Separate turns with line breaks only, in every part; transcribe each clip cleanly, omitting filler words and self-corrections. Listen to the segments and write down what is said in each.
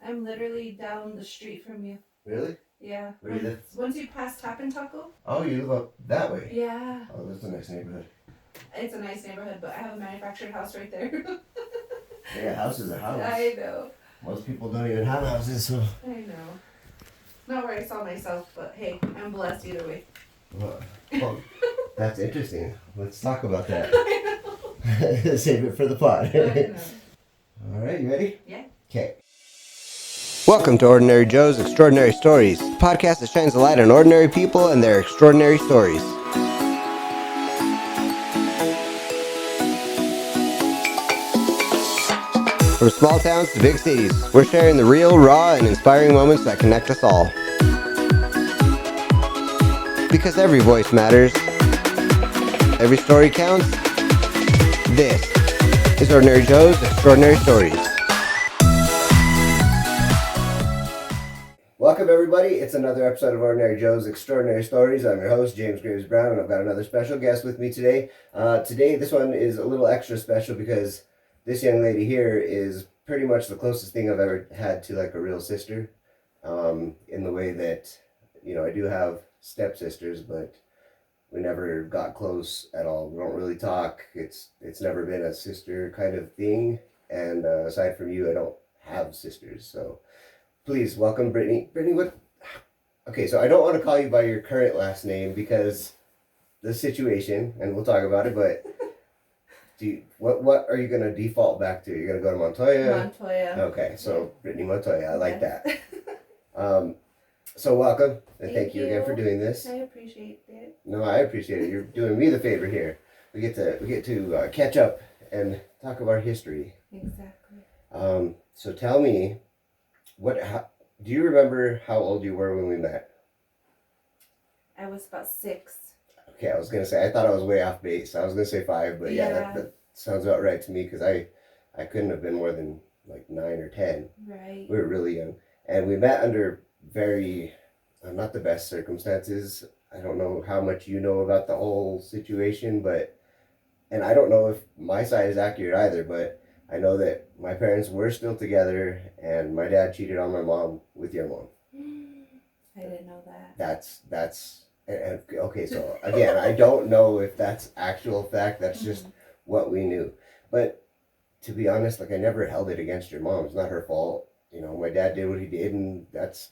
I'm literally down the street from you.
Really?
Yeah.
Where do you live?
Once you pass Tap and Taco.
Oh, you live up that way?
Yeah.
Oh, that's a nice neighborhood.
It's a nice neighborhood, but I have a manufactured house right there.
Yeah, house is a house.
I know.
Most people don't even have houses, so.
I know. Not where I saw myself, but hey, I'm blessed either way.
Well, that's interesting. Let's talk about that.
I know.
Save it for the pod.
I know.
All right, you ready?
Yeah.
Okay. Welcome to Ordinary Joe's Extraordinary Stories, a podcast that shines a light on ordinary people and their extraordinary stories. From small towns to big cities, we're sharing the real, raw, and inspiring moments that connect us all. Because every voice matters. Every story counts. This is Ordinary Joe's Extraordinary Stories. Welcome, everybody. It's another episode of Ordinary Joe's Extraordinary Stories. I'm your host, James Graves Brown, and I've got another special guest with me today. Today, this one is a little extra special because this young lady here is pretty much the closest thing I've ever had to like a real sister, in the way that, you know, I do have stepsisters, but we never got close at all. We don't really talk. It's never been a sister kind of thing, and aside from you, I don't have sisters, so please welcome Britni. Britni, what? Okay, so I don't want to call you by your current last name because the situation, and we'll talk about it, but what are you going to default back to? You're going to go to Montoya?
Montoya.
Okay, so Britni Montoya, I like that. So welcome, and thank you again for doing this.
I appreciate it.
No, I appreciate it. You're doing me the favor here. We get to catch up and talk about history.
Exactly.
So tell me, do you remember how old you were when we met?
I was about 6.
Okay, I was gonna say I thought I was way off base. I was gonna say 5, but yeah, that sounds about right to me because I couldn't have been more than like 9 or 10.
Right.
We were really young, and we met under very not the best circumstances. I don't know how much you know about the whole situation, and I don't know if my side is accurate either, but I know that my parents were still together, and my dad cheated on my mom with your mom.
I didn't know that.
That's okay. So again, I don't know if that's actual fact. That's just what we knew. But to be honest, like I never held it against your mom. It's not her fault. You know, my dad did what he did, and that's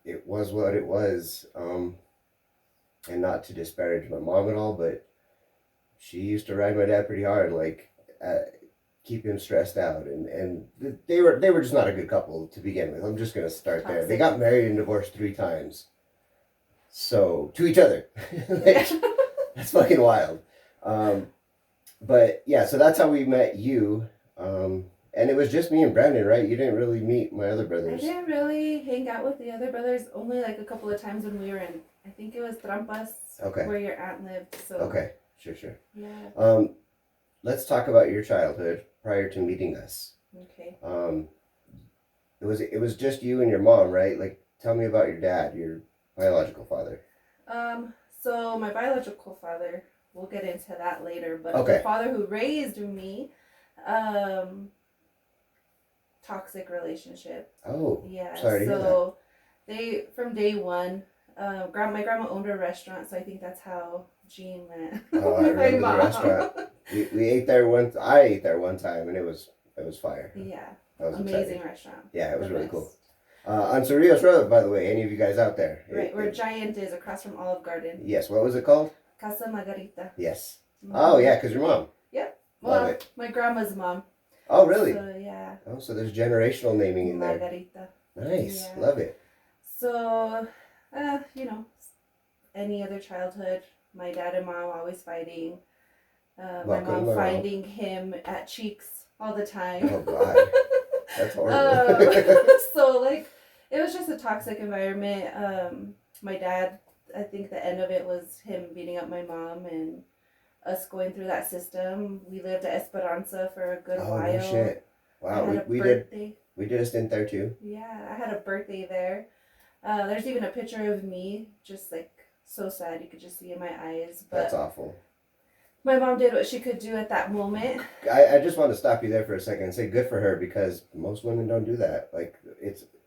it was what it was. And not to disparage my mom at all, but she used to ride my dad pretty hard, like keep him stressed out, and they were just not a good couple to begin with. I'm just gonna start there. They got married and divorced 3 times. So to each other, like, that's fucking wild. But yeah, so that's how we met you. And it was just me and Brandon, right? You didn't really meet my other brothers.
I didn't really hang out with the other brothers, only like a couple of times when we were in, I think it was Trampas, where your aunt lived. So
okay, sure.
Yeah.
Let's talk about your childhood prior to meeting us.
Okay.
It was just you and your mom, right? Like, tell me about your dad, your biological father.
So my biological father, we'll get into that later, but
okay.
The father who raised me, toxic relationship.
Oh,
yeah.
Sorry to hear that.
So they, from day one, my grandma owned a restaurant, so I think that's how Jean met.
Oh, I remember the restaurant. We ate there once. I ate there one time, and it was fire.
Yeah.
That was
amazing
exciting.
restaurant.
Yeah, it was really cool. On Cerrillos Road, by the way, any of you guys out there?
Right, where Giant is, across from Olive Garden.
Yes, what was it called?
Casa Margarita.
Yes. Mm-hmm. Oh, yeah, because your mom.
Yep.
Love
Well,
it.
My grandma's mom.
Oh, really?
So, yeah.
Oh, so there's generational naming in there.
Margarita.
Nice.
Yeah.
Love it.
So, you know, any other childhood, my dad and mom always fighting. My mom finding him at Cheeks all the time.
Oh, God. That's horrible.
So, like, it was just a toxic environment. My dad, I think the end of it was him beating up my mom and us going through that system. We lived at Esperanza for a good while.
Oh, no shit. Wow, we did a stint there too.
Yeah, I had a birthday there. There's even a picture of me, just like so sad. You could just see in my eyes. But
that's awful.
My mom did what she could do at that moment.
I just want to stop you there for a second and say good for her, because most women don't do that. Like,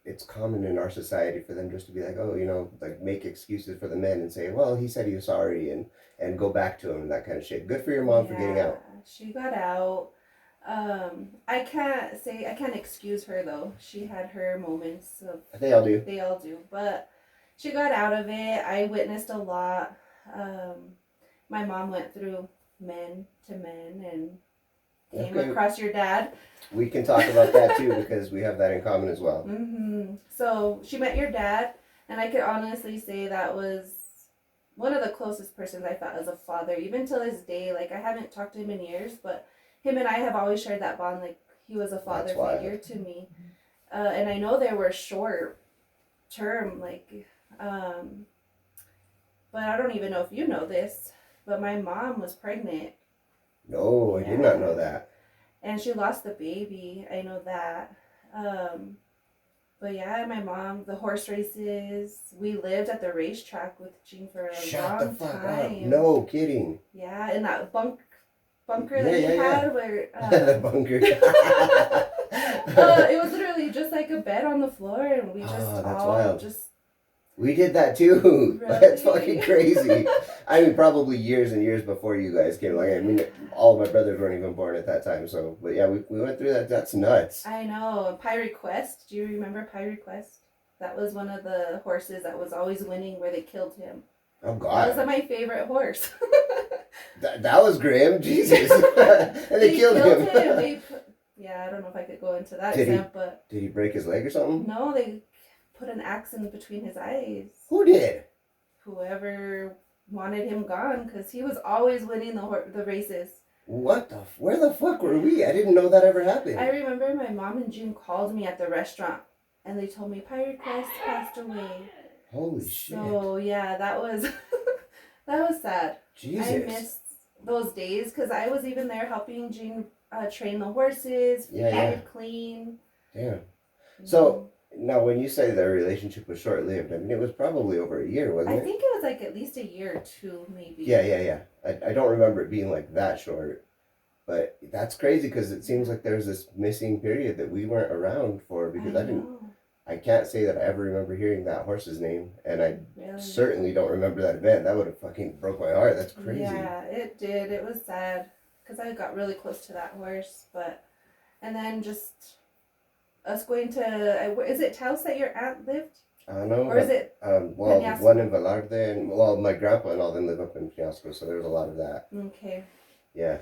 it's common in our society for them just to be like, oh, like make excuses for the men and say, well, he said he was sorry and go back to him and that kind of shit. Good for your mom for getting out.
She got out. I can't excuse her though. She had her moments of.
They all do.
They all do, but she got out of it. I witnessed a lot. My mom went through men to men and came across your dad.
We can talk about that too because we have that in common as well.
Mm-hmm. So she met your dad, and I could honestly say that was one of the closest persons I felt as a father, even till this day. Like, I haven't talked to him in years, but him and I have always shared that bond. Like, he was a father figure to me. And I know they were short term, like, but I don't even know if you know this, but my mom was pregnant.
No, I did not know that.
And she lost the baby. I know that. But yeah, my mom, the horse races, we lived at the racetrack with Jean for a long time.
Shut the fuck up. No kidding.
Yeah, in that bunker that you had where...
the bunker.
It was literally just like a bed on the floor, and we just
that's
all
wild.
just...
We did that too.
Really?
That's fucking crazy. I mean, probably years and years before you guys came. Like, I mean, all of my brothers weren't even born at that time. So, but yeah, we went through that. That's nuts.
I know. Pirate Quest. Do you remember Pirate Quest? That was one of the horses that was always winning where they killed him.
Oh, God.
That was my favorite horse.
that was grim. Jesus. And they killed him.
Yeah, I don't know if I could go into that example, but...
Did he break his leg or something?
No, they put an axe in between his eyes.
Who did?
Whoever wanted him gone, because he was always winning the races.
What the? Where the fuck were we? I didn't know that ever happened.
I remember my mom and June called me at the restaurant, and they told me Pirate Quest passed away.
Holy shit.
So yeah, that was that was sad.
Jesus.
I missed those days because I was even there helping June train the horses, clean.
Damn. So. Now, when you say their relationship was short-lived, I mean, it was probably over a year, wasn't it?
I think it was like at least a year or two, maybe.
Yeah. I don't remember it being like that short. But that's crazy because it seems like there's this missing period that we weren't around for because I can't say that I ever remember hearing that horse's name. And I certainly don't remember that event. That would have fucking broke my heart. That's crazy.
Yeah, it did. It was sad because I got really close to that horse. And then just... us going to, is it Taos that your aunt lived?
No.
Or is it
Penasco? One in Velarde, and my grandpa and all them live up in Penasco, so there was a lot of that.
Okay.
Yeah.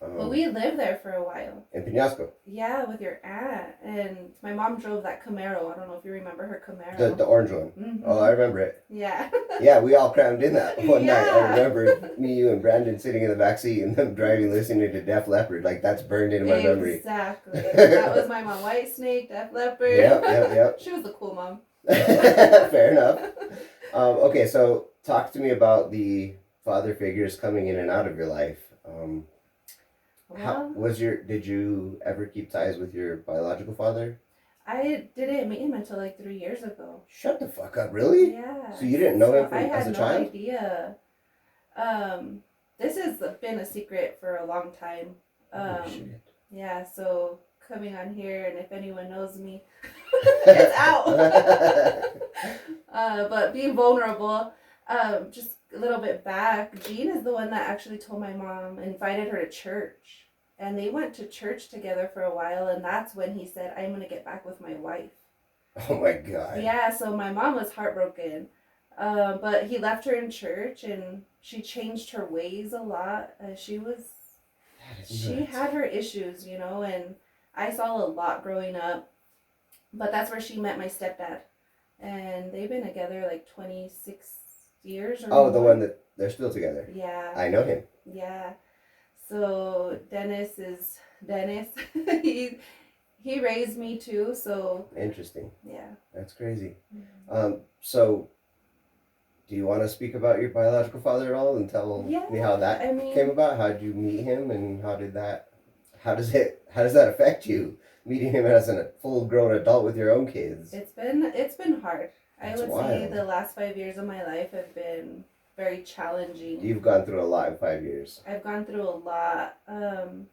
But we lived there for a while.
In Penasco?
Yeah, with your aunt. And my mom drove that Camaro. I don't know if you remember her Camaro.
The orange one.
Mm-hmm.
Oh, I remember it.
Yeah.
Yeah, we all crammed in that one night. I remember me, you, and Brandon sitting in the back seat and them driving, listening to Def Leppard. Like, that's burned into my memory.
Exactly. That was my mom. White Snake, Def Leppard.
Yep.
She was the cool mom.
Fair enough. Okay, so talk to me about the father figures coming in and out of your life. Did you ever keep ties with your biological father?
I didn't meet him until like 3 years ago.
Shut the fuck up, really?
Yeah.
So you didn't know him as a child?
I had no idea. This has been a secret for a long time.
Shit.
Yeah, so coming on here, and if anyone knows me, it's out. But being vulnerable, just a little bit back, Jean is the one that actually told my mom, invited her to church. And they went to church together for a while, and that's when he said, I'm going to get back with my wife.
Oh my God.
Yeah, so my mom was heartbroken. But he left her in church, and she changed her ways a lot. She had her issues, and I saw a lot growing up. But that's where she met my stepdad. And they've been together like 26 years or more.
The one that they're still together.
Yeah.
I know him.
Yeah. So Dennis is Dennis. he raised me too, so.
Interesting.
Yeah.
That's crazy.
Mm-hmm.
So do you want to speak about your biological father at all and tell me how that came about? How did you meet him, and how does that affect you, meeting him as a full grown adult with your own kids?
It's been hard. I would say the last 5 years of my life have been very challenging.
You've gone through a lot in 5 years.
I've gone through a lot.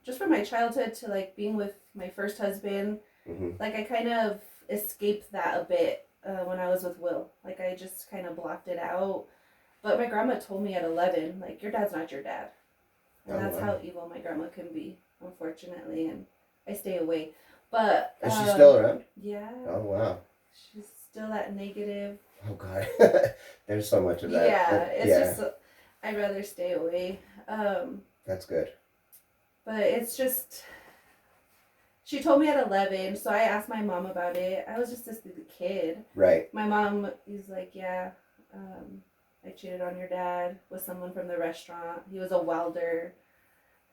Just from my childhood to like being with my first husband.
Mm-hmm.
Like I kind of escaped that a bit when I was with Will. Like I just kind of blocked it out. But my grandma told me at 11, like, your dad's not your dad. And that's how evil my grandma can be, unfortunately. And I stay away. But
is she still around?
Yeah.
Oh wow.
She's still that negative.
Oh god. There's so much of that.
Yeah, it's just I'd rather stay away.
That's good.
But it's just she told me at 11, so I asked my mom about it. I was just this kid.
Right.
My mom is like, yeah, I cheated on your dad with someone from the restaurant. He was a welder.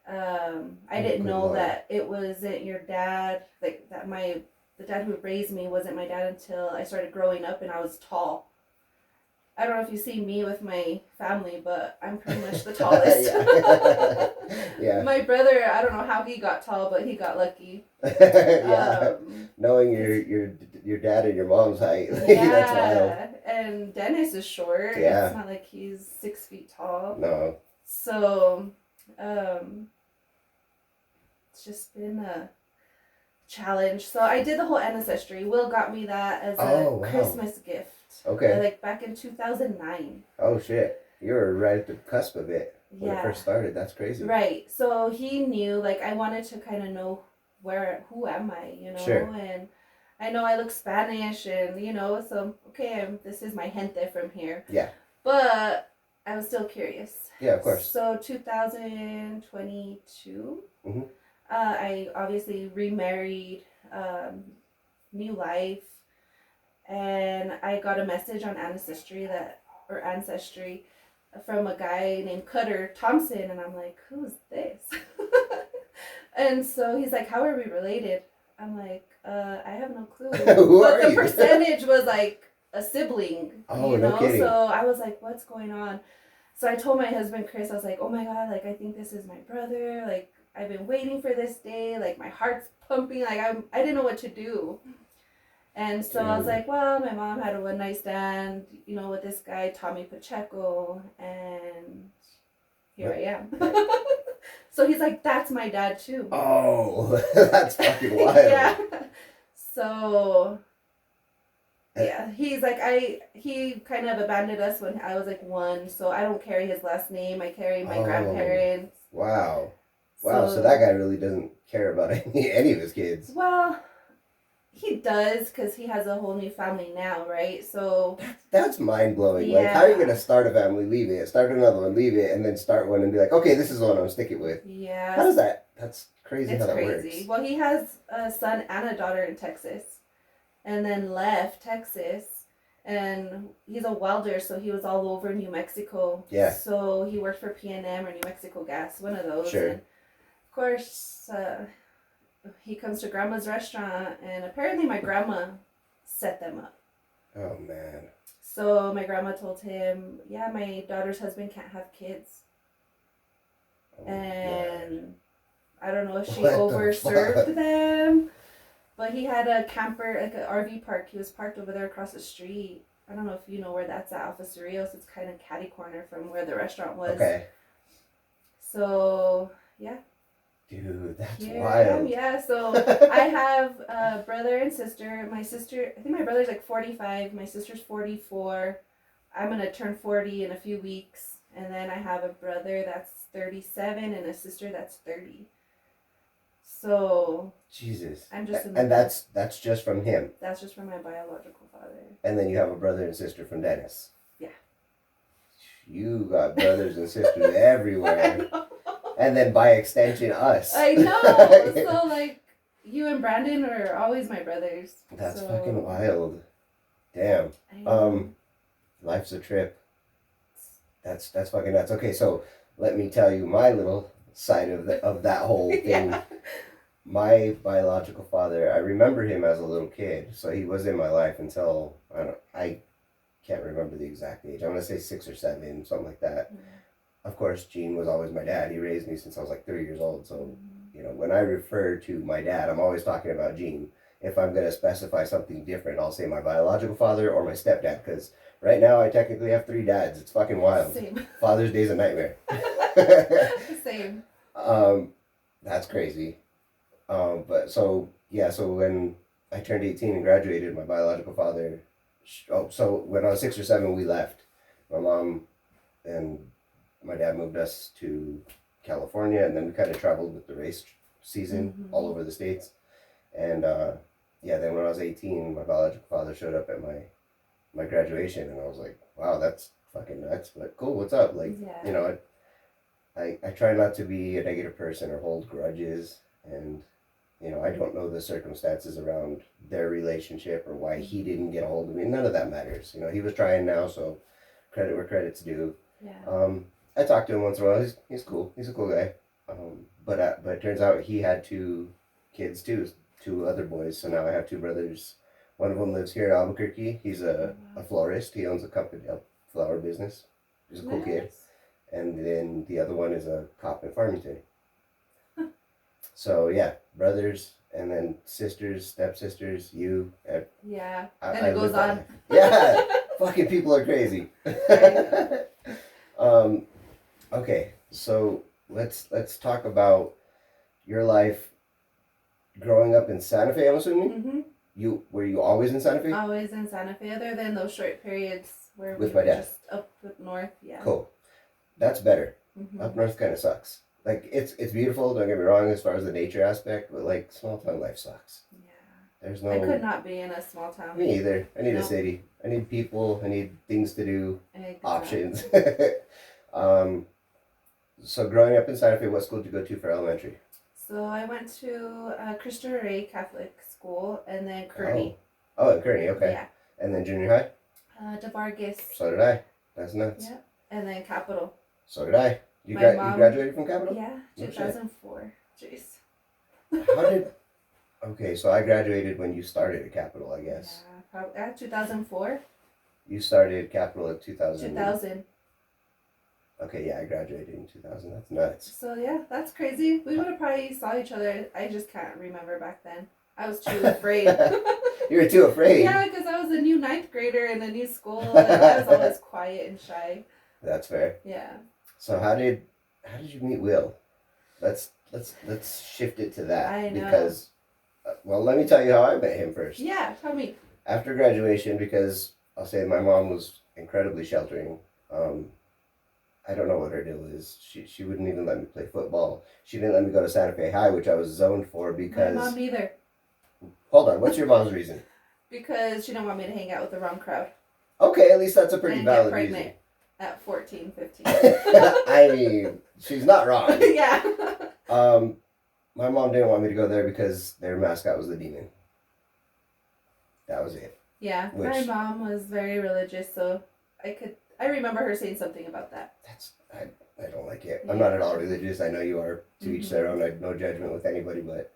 I didn't know that it wasn't your dad. Like that, the dad who raised me wasn't my dad until I started growing up and I was tall. I don't know if you see me with my family, but I'm pretty much the tallest.
Yeah.
My brother, I don't know how he got tall, but he got lucky.
Yeah. Knowing your dad and your mom's height,
yeah,
that's wild.
And Dennis is short.
Yeah.
It's not like he's 6 feet tall.
No.
So, it's just been a challenge. So I did the whole ancestry. Will got me that as a Christmas gift.
Okay.
Like back in 2009.
Oh shit. You were right at the cusp of it when it first started. That's crazy.
Right. So he knew, like, I wanted to kind of know who am I, you know?
Sure.
And I know I look Spanish and, you know, so, okay, this is my gente from here.
Yeah.
But I was still curious.
Yeah, of course.
So 2022,
mm-hmm.
I obviously remarried, new life. And I got a message on Ancestry from a guy named Cutter Thompson, and I'm like, who's this? And so he's like, how are we related? I'm like, I have no clue. But the percentage was like a sibling,
you know? No kidding.
So I was like, what's going on? So I told my husband Chris, I was like, oh my god, like I think this is my brother. Like I've been waiting for this day. Like my heart's pumping. Like I didn't know what to do. And so I was like, well, my mom had a one night stand, you know, with this guy, Tommy Pacheco, and here I am. So he's like, that's my dad too.
Oh, that's fucking wild.
Yeah. So, yeah, he's like, he kind of abandoned us when I was like 1, so I don't carry his last name. I carry my grandparents.
Wow. Wow, so that guy really doesn't care about any of his kids.
Well, he does, because he has a whole new family now, right? So
that's mind-blowing. Yeah. Like, how are you going to start a family, leave it, start another one, leave it, and then start one and be like, okay, this is the one I'm sticking with?
Yeah.
How does that? That's crazy how that works.
Well, he has a son and a daughter in Texas, and then left Texas, and he's a welder, so he was all over New Mexico.
Yeah.
So he worked for P&M or New Mexico Gas, one of those.
Sure.
And of course, he comes to grandma's restaurant, and apparently my grandma set them up.
Oh man.
So my grandma told him, yeah, my daughter's husband can't have kids. Oh, and God. I don't know if she overserved them, but he had a camper, like an RV park. He was parked over there across the street. I don't know if you know where that's at, off of Cerrillos. It's kind of catty corner from where the restaurant was.
Okay.
So, yeah.
Dude, that's wild.
Yeah, so I have a brother and sister. My sister, I think my brother's like 45. My sister's 44. I'm going to turn 40 in a few weeks. And then I have a brother that's 37 and a sister that's 30. So
Jesus.
I'm just
and that's just from him.
That's just from my biological father.
And then you have a brother and sister from Dennis.
Yeah.
You got brothers and sisters everywhere. And then by extension, us.
I know. So like, you and Brandon are always my brothers.
That's fucking wild. Damn. Life's a trip. That's fucking nuts. Okay, so let me tell you my little side of that whole thing. Yeah. My biological father, I remember him as a little kid, so he was in my life until I can't remember the exact age. I'm gonna say 6 or 7, something like that. Mm-hmm. Of course, Gene was always my dad. He raised me since I was like 3 years old. So, you know, when I refer to my dad, I'm always talking about Gene. If I'm going to specify something different, I'll say my biological father or my stepdad. Because right now I technically have 3 dads. It's fucking wild.
Same.
Father's Day's a nightmare.
Same.
That's crazy. But so, yeah, so when I turned 18 and graduated, my biological father. So when I was 6 or 7, we left. My mom and my dad moved us to California, and then we kind of traveled with the race season all over the states. And yeah, then when I was 18, my biological father showed up at my graduation, and I was like, wow, that's fucking nuts, but cool, what's up? Like, you know, I try not to be a negative person or hold grudges, and you know, I don't know the circumstances around their relationship or why he didn't get a hold of me. None of that matters. You know, he was trying now, so credit where credit's due.
Yeah.
I talk to him once in a while. He's cool. He's a cool guy. But it turns out he had 2 kids too, 2 other boys. So now I have 2 brothers. One of them lives here in Albuquerque. He's a florist. He owns a company, a flower business. He's a cool kid. And then the other one is a cop in Farmington. So yeah, brothers, and then sisters, stepsisters, you.
Yeah, and it goes on.
Yeah, fucking people are crazy. Okay, so let's talk about your life growing up in Santa Fe. I'm assuming. Were you always in Santa Fe?
Always in Santa Fe, other than those short periods where
with
we
my
were
dad.
just up north. Yeah.
Cool. That's better. Up north kind of sucks. Like it's beautiful. Don't get me wrong, as far as the nature aspect, but like small town life sucks.
Yeah.
There's no.
I could not be in a small town.
Me either. I need a city. I need people. I need things to do. Options. So growing up in Santa Fe, what school did you go to for elementary?
So I went to Christian Ray Catholic School, and then Kearney.
Oh, Kearney. Okay.
Yeah.
And then junior high.
DeVargas.
So did I. That's nuts.
Yeah. And then Capital.
So did I. You graduated from Capital?
Yeah, 2004. Jeez.
How did... Okay, so I graduated when you started at Capital, I guess.
Yeah, probably 2004.
You started Capital in 2000.
2000.
Okay, yeah, I graduated in 2000. That's nuts.
So yeah, that's crazy. We would have probably saw each other. I just can't remember back then. I was too afraid.
You were too afraid?
Yeah, because I was a new 9th grader in a new school, and I was always quiet and shy.
That's fair.
Yeah.
So how did you meet Will? Let's shift it to that.
I know.
Because well, let me tell you how I met him first.
Yeah, tell me.
After graduation, because I'll say my mom was incredibly sheltering. I don't know what her deal is. She wouldn't even let me play football. She didn't let me go to Santa Fe High, which I was zoned for because...
My mom neither.
Hold on, what's your mom's reason?
Because she didn't want me to hang out with the wrong crowd.
Okay, at least that's a pretty valid
get
reason.
pregnant at 14, 15.
I mean, she's not wrong.
Yeah.
My mom didn't want me to go there because their mascot was the demon. That was it.
Yeah, my mom was very religious, so I remember her saying something about that.
I don't like it. I'm not at all religious. I know you are. To each their own. I have no judgment with anybody, but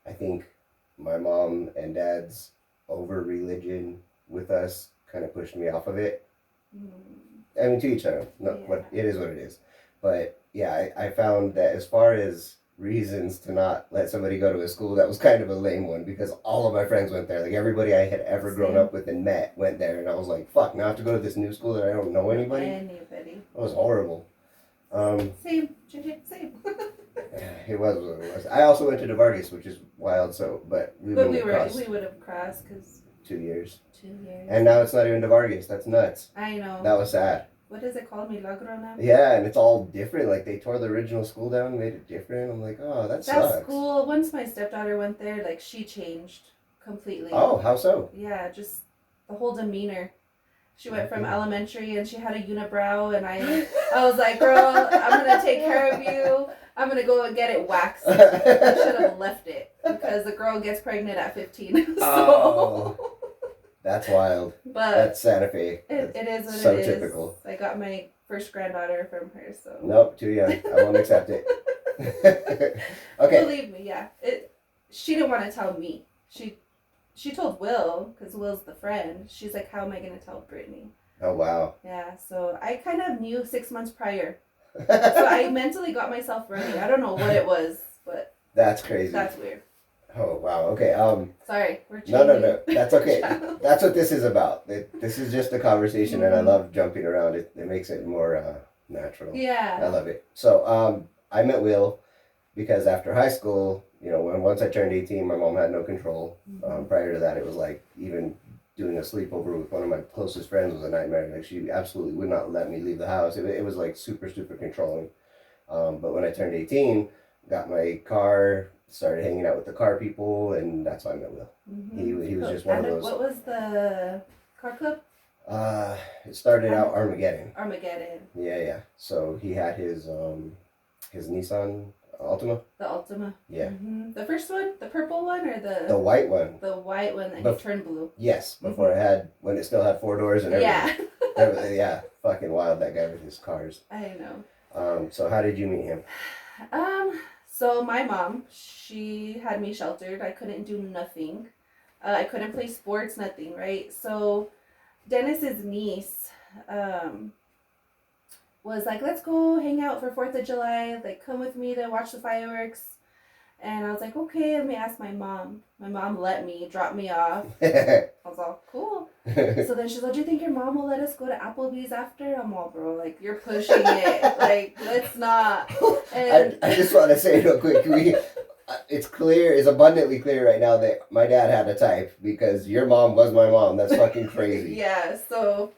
I think my mom and dad's over religion with us kind of pushed me off of it. I mean, to each their own. No, what it is what it is. But yeah, I found that as far as reasons to not let somebody go to a school, that was kind of a lame one because all of my friends went there. Like everybody I had ever grown up with and met went there, and I was like, fuck, now I have to go to this new school that I don't know anybody? It was horrible.
Same.
It was what it was. I also went to DeVargas, which is wild, but we would
have crossed because
2 years.
2 years.
And now it's not even DeVargas. That's nuts.
I know.
That was sad.
What is it called? Milagro now?
Yeah, and it's all different. Like, they tore the original school down and made it different. I'm like, oh, that sucks.
That school, once my stepdaughter went there, like, she changed completely.
Oh, how so?
Yeah, just the whole demeanor. She went from elementary and she had a unibrow, and I was like, girl, I'm going to take care of you. I'm going to go and get it waxed. I should have left it because the girl gets pregnant at 15. So.
Oh. That's wild.
But
that's Santa Fe.
It is what
so
it is.
Typical.
I got my first granddaughter from her, so.
Nope, too young. I won't accept it. Okay.
Believe me, yeah. She didn't want to tell me. She told Will, because Will's the friend. She's like, how am I going to tell Britni?
Oh, wow.
Yeah, so I kind of knew 6 months prior. So I mentally got myself ready. I don't know what it was, but.
That's crazy.
That's weird.
Oh, wow. Okay.
Sorry, we're changing.
No. That's okay. That's what this is about. This is just a conversation, and I love jumping around. It makes it more natural.
Yeah.
I love it. So I met Will because after high school, you know, once I turned 18, my mom had no control. Prior to that, it was like even doing a sleepover with one of my closest friends was a nightmare. Like she absolutely would not let me leave the house. It was like super, super controlling. But when I turned 18, got my car, started hanging out with the car people, and that's how I met Will. He was just one of those.
What was the car club?
It started out Armageddon.
Armageddon.
Yeah. So he had his Nissan Altima.
The Altima.
Yeah.
The first one, the purple one, or
the white one.
The white one that turned blue.
Yes, before when it still had 4 doors and everything. Yeah, fucking wild, that guy with his cars.
I know.
So how did you meet him?
So my mom, she had me sheltered. I couldn't do nothing. I couldn't play sports, nothing, right? So Dennis's niece was like, let's go hang out for 4th of July. Like, come with me to watch the fireworks. And I was like, okay, let me ask my mom. My mom let me, dropped me off. I was all, cool. So then she's like, do you think your mom will let us go to Applebee's after? I'm all, bro, like, you're pushing it. Like, let's not. And
I just want to say real quick, it's abundantly clear right now that my dad had a type because your mom was my mom. That's fucking crazy.
Yeah, so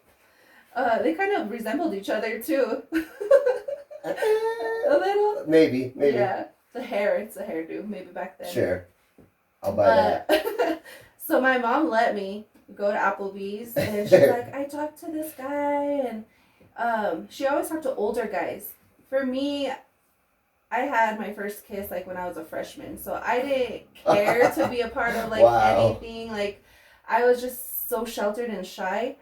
they kind of resembled each other, too. A little.
Maybe.
Yeah. It's a hairdo, maybe back then.
Sure. I'll buy that.
So my mom let me go to Applebee's, and she's like, I talked to this guy, and she always talked to older guys. For me, I had my first kiss, like, when I was a freshman, so I didn't care to be a part of, like, anything. Like, I was just so sheltered and shy.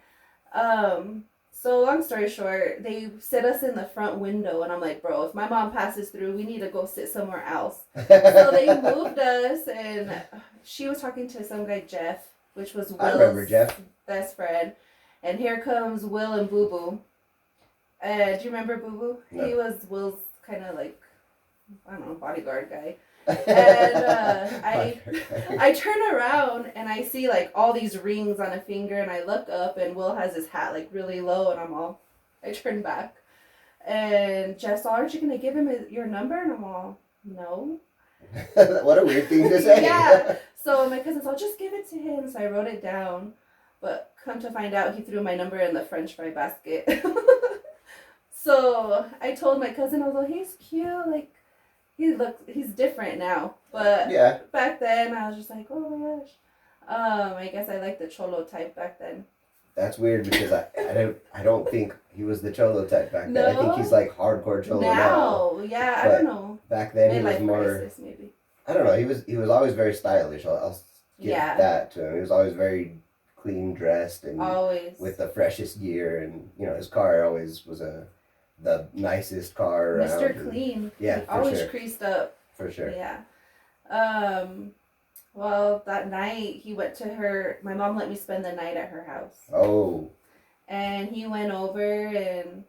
So long story short, they sit us in the front window, and I'm like, bro, if my mom passes through, we need to go sit somewhere else. So they moved us, and she was talking to some guy, Jeff, which was Will's best friend. And here comes Will and Boo Boo. Do you remember Boo Boo? No. He was Will's kind of like, I don't know, bodyguard guy. And I turn around and I see like all these rings on a finger, and I look up and Will has his hat like really low, and I turn back, and Jeff's all, aren't you gonna give him your number? And I'm all, no.
What a weird thing to say.
Yeah. So my cousin's all, just give it to him. So I wrote it down, but come to find out, he threw my number in the French fry basket. So I told my cousin, I was like, he's cute, like. He's different now, but yeah. Back then I was just like, oh my gosh. I guess I liked the cholo type back then.
That's weird because I don't think he was the cholo type back then. I think he's like hardcore cholo now.
Yeah, I don't know.
Back then he was more crisis, maybe. I don't know. He was always very stylish. I'll give that to him. He was always very clean dressed and always with the freshest gear, and you know his car always was the nicest car around.
Mr. Clean.
Yeah,
for always sure. Creased up.
For sure.
Yeah. Well, that night he went to my mom let me spend the night at her house.
Oh. And
he went over and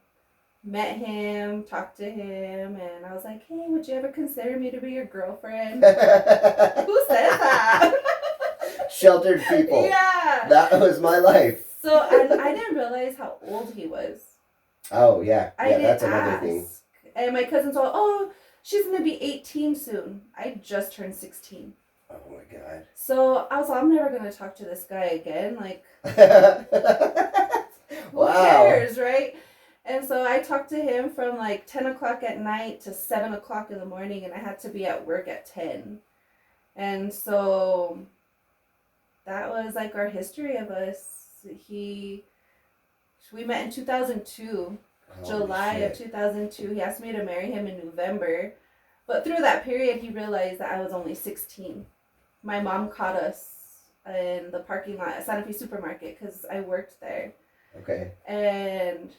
met him, talked to him, and I was like, hey, would you ever consider me to be your girlfriend? Who says that?
Sheltered people.
Yeah.
That was my life.
So I didn't realize how old he was.
Oh, yeah.
Yeah,
that's another thing.
And my cousin's all, oh, she's going to be 18 soon. I just turned 16.
Oh, my God.
So I was like, I'm never going to talk to this guy again. Like, who cares, right? And so I talked to him from like 10 o'clock at night to 7 o'clock in the morning, and I had to be at work at 10. And so that was like our history of us. We met in 2002, July of 2002. He asked me to marry him in November. But through that period, he realized that I was only 16. My mom caught us in the parking lot at Santa Fe Supermarket because I worked there.
Okay.
And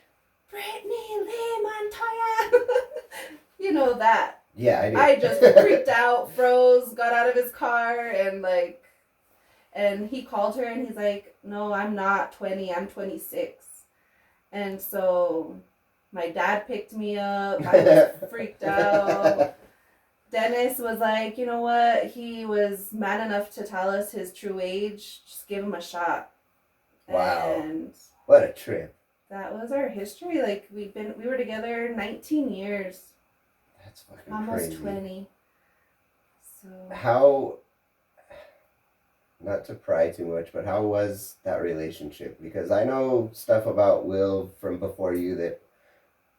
Britni Blea Montoya. You know that.
Yeah, I do.
I just freaked out, froze, got out of his car, and he called her and he's like, no, I'm not 20, I'm 26. And so my dad picked me up. I was freaked out. Dennis was like, you know what? He was man enough to tell us his true age. Just give him a shot.
Wow.
And
what a trip.
That was our history. Like we were together 19 years.
That's fucking
almost
crazy.
20. So
How, not to pry too much, but how was that relationship? Because I know stuff about Will from before you that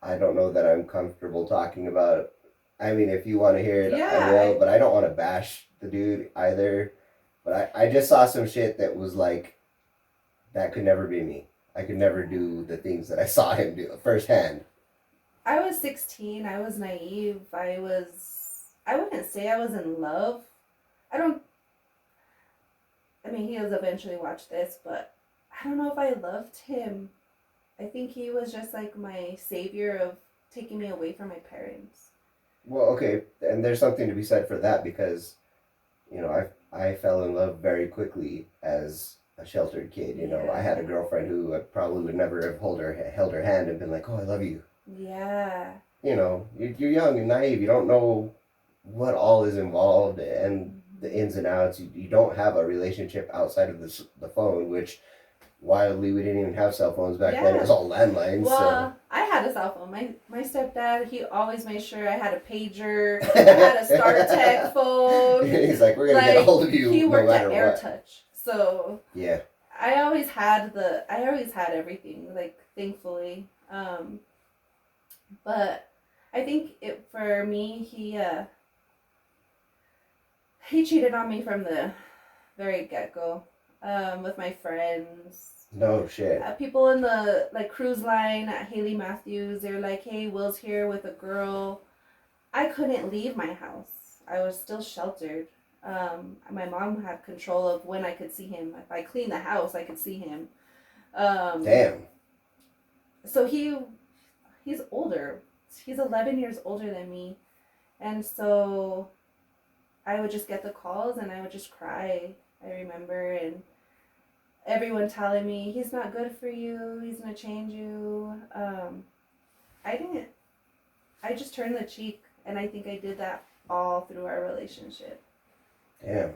I don't know that I'm comfortable talking about. I mean, if you want to hear it, I will, but I don't want to bash the dude either. But I just saw some shit that was like, that could never be me. I could never do the things that I saw him do firsthand.
I was 16. I was naive. I wouldn't say I was in love. I don't, I mean, he'll eventually watch this, but I don't know if I loved him. I think he was just like my savior of taking me away from my parents.
Well, okay, and there's something to be said for that because, I fell in love very quickly as a sheltered kid. I had a girlfriend who I probably would never have held her hand and been like, "Oh, I love you."
Yeah.
You're young and naive. You don't know what all is involved and the ins and outs. You don't have a relationship outside of the phone, which wildly we didn't even have cell phones back then. It was all landlines.
Well, I had a cell phone. My stepdad, he always made sure I had a pager. I had a StarTech phone.
He's like, we're gonna get a hold of you.
He worked
no matter
at
what.
AirTouch, so
yeah.
I always had everything. Like thankfully, but I think for me he cheated on me from the very get go. With my friends.
No shit.
People in the cruise line at Haley Matthews, they're like, "Hey, Will's here with a girl." I couldn't leave my house. I was still sheltered. My mom had control of when I could see him. If I cleaned the house, I could see him.
Damn.
So he's older. He's 11 years older than me, and so I would just get the calls and I would just cry. I remember, and everyone telling me he's not good for you, he's gonna change you. I just turned the cheek, and I think I did that all through our relationship.
Damn.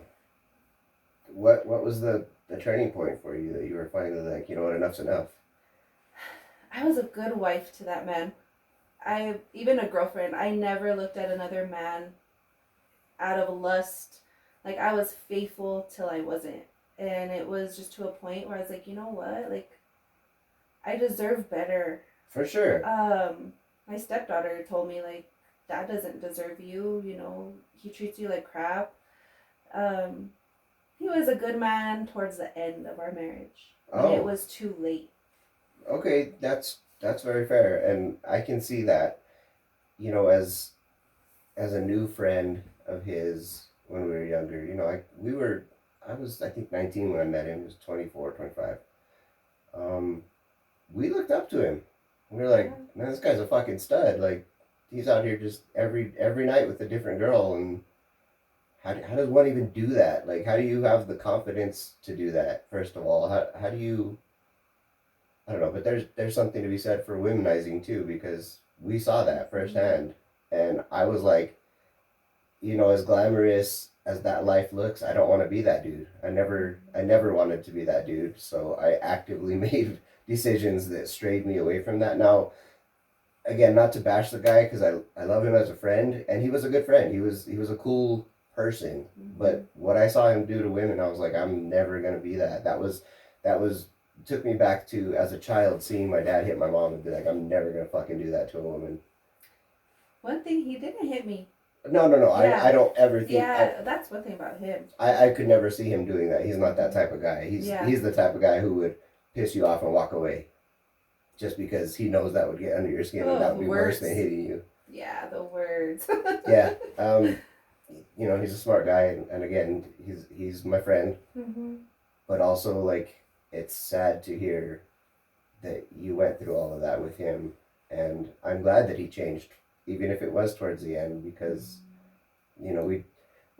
What was the turning point for you that you were finally like, you know what, enough's enough?
I was a good wife to that man. Even a girlfriend. I never looked at another man out of lust. Like, I was faithful till I wasn't. And it was just to a point where I was like, you know what? Like, I deserve better.
For sure.
My stepdaughter told me, like, Dad doesn't deserve you. He treats you like crap. He was a good man towards the end of our marriage. And it was too late.
Okay, that's very fair. And I can see that, as a new friend of his when we were younger, I was, I think, 19 when I met him. He was 24, 25. We looked up to him. We were like, man, this guy's a fucking stud. Like, he's out here just every night with a different girl. And how does one even do that? Like, how do you have the confidence to do that, first of all? How do you... I don't know, but there's something to be said for womenizing, too, because we saw that firsthand. And I was like, as glamorous as that life looks, I don't want to be that dude. I never wanted to be that dude. So I actively made decisions that strayed me away from that. Now, again, not to bash the guy, because I love him as a friend, and he was a good friend. He was a cool person. Mm-hmm. But what I saw him do to women, I was like, I'm never gonna be that. That was took me back to, as a child, seeing my dad hit my mom and be like, I'm never gonna fucking do that to a woman.
One thing, he didn't hit me.
No. Yeah. I don't ever think...
Yeah, that's one thing about him.
I could never see him doing that. He's not that type of guy. He's the type of guy who would piss you off and walk away. Just because he knows that would get under your skin, and that would be worse than hitting you.
Yeah, the words.
Yeah. He's a smart guy, and again, he's my friend. Mm-hmm. But also, like, it's sad to hear that you went through all of that with him, and I'm glad that he changed, even if it was towards the end, because, we're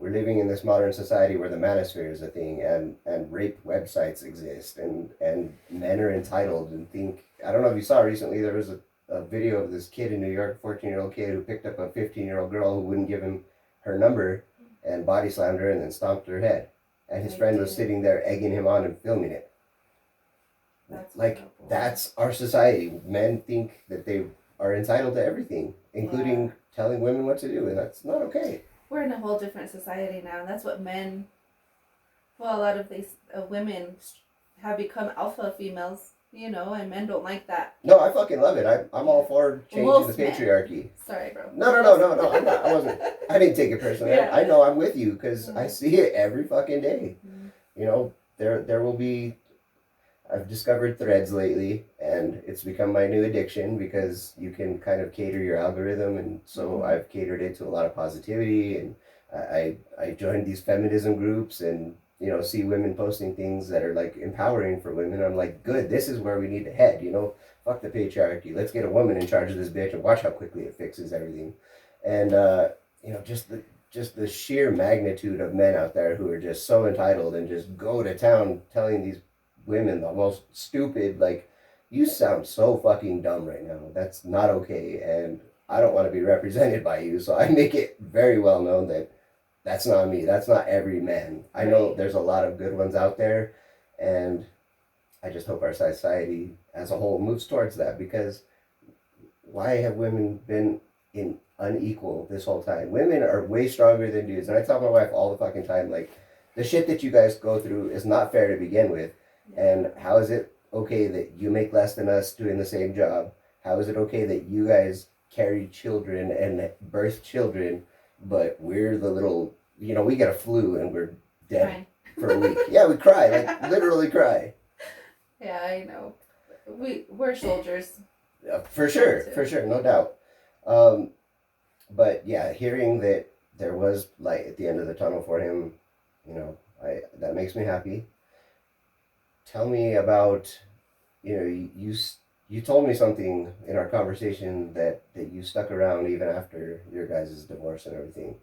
living in this modern society where the manosphere is a thing, and rape websites exist, and men are entitled and think... I don't know if you saw recently, there was a video of this kid in New York, 14-year-old kid, who picked up a 15-year-old girl who wouldn't give him her number and body slammed her and then stomped her head. And his friend was sitting there egging him on and filming it. That's our society. Men think that they are entitled to everything, including telling women what to do, and that's not okay.
we're in a whole different society now. That's what men, well, a lot of these women have become alpha females, and men don't like that.
No, I fucking love it. I'm all for changing the patriarchy.
Sorry, bro.
No. I'm not. I wasn't. I didn't take it personally.
Yeah.
I know I'm with you because I see it every fucking day.
Mm-hmm.
There will be. I've discovered Threads lately, and it's become my new addiction because you can kind of cater your algorithm, and so I've catered it to a lot of positivity, and I joined these feminism groups, and see women posting things that are like empowering for women. I'm like, good, this is where we need to head. Fuck the patriarchy. Let's get a woman in charge of this bitch and watch how quickly it fixes everything, and just the sheer magnitude of men out there who are just so entitled and just go to town telling these women the most stupid, like, you sound so fucking dumb right now. That's not okay, and I don't want to be represented by you, so I make it very well known that that's not me. That's not every man. I know there's a lot of good ones out there, and I just hope our society as a whole moves towards that, because why have women been in unequal this whole time? Women are way stronger than dudes, and I tell my wife all the fucking time, like, the shit that you guys go through is not fair to begin with. And how is it okay that you make less than us doing the same job? How is it okay that you guys carry children and birth children, but we're the little, we get a flu and we're dead for a week. Yeah, we cry, like literally cry.
Yeah, I know. We're soldiers.
For sure, no doubt. But yeah, hearing that there was light at the end of the tunnel for him, that makes me happy. Tell me about, you told me something in our conversation that you stuck around even after your guys' divorce and everything,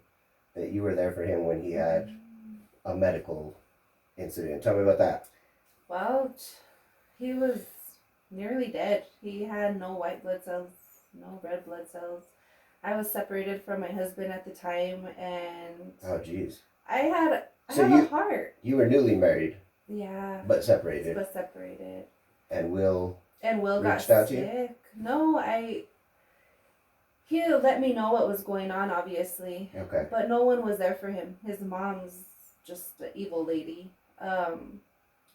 that you were there for him when he had a medical incident. Tell me about that.
Well, he was nearly dead. He had no white blood cells, no red blood cells. I was separated from my husband at the time, and
oh jeez,
I have a heart.
You were newly married.
Yeah.
But separated. And Will
got sick. No, he let me know what was going on, obviously.
Okay.
But no one was there for him. His mom's just an evil lady.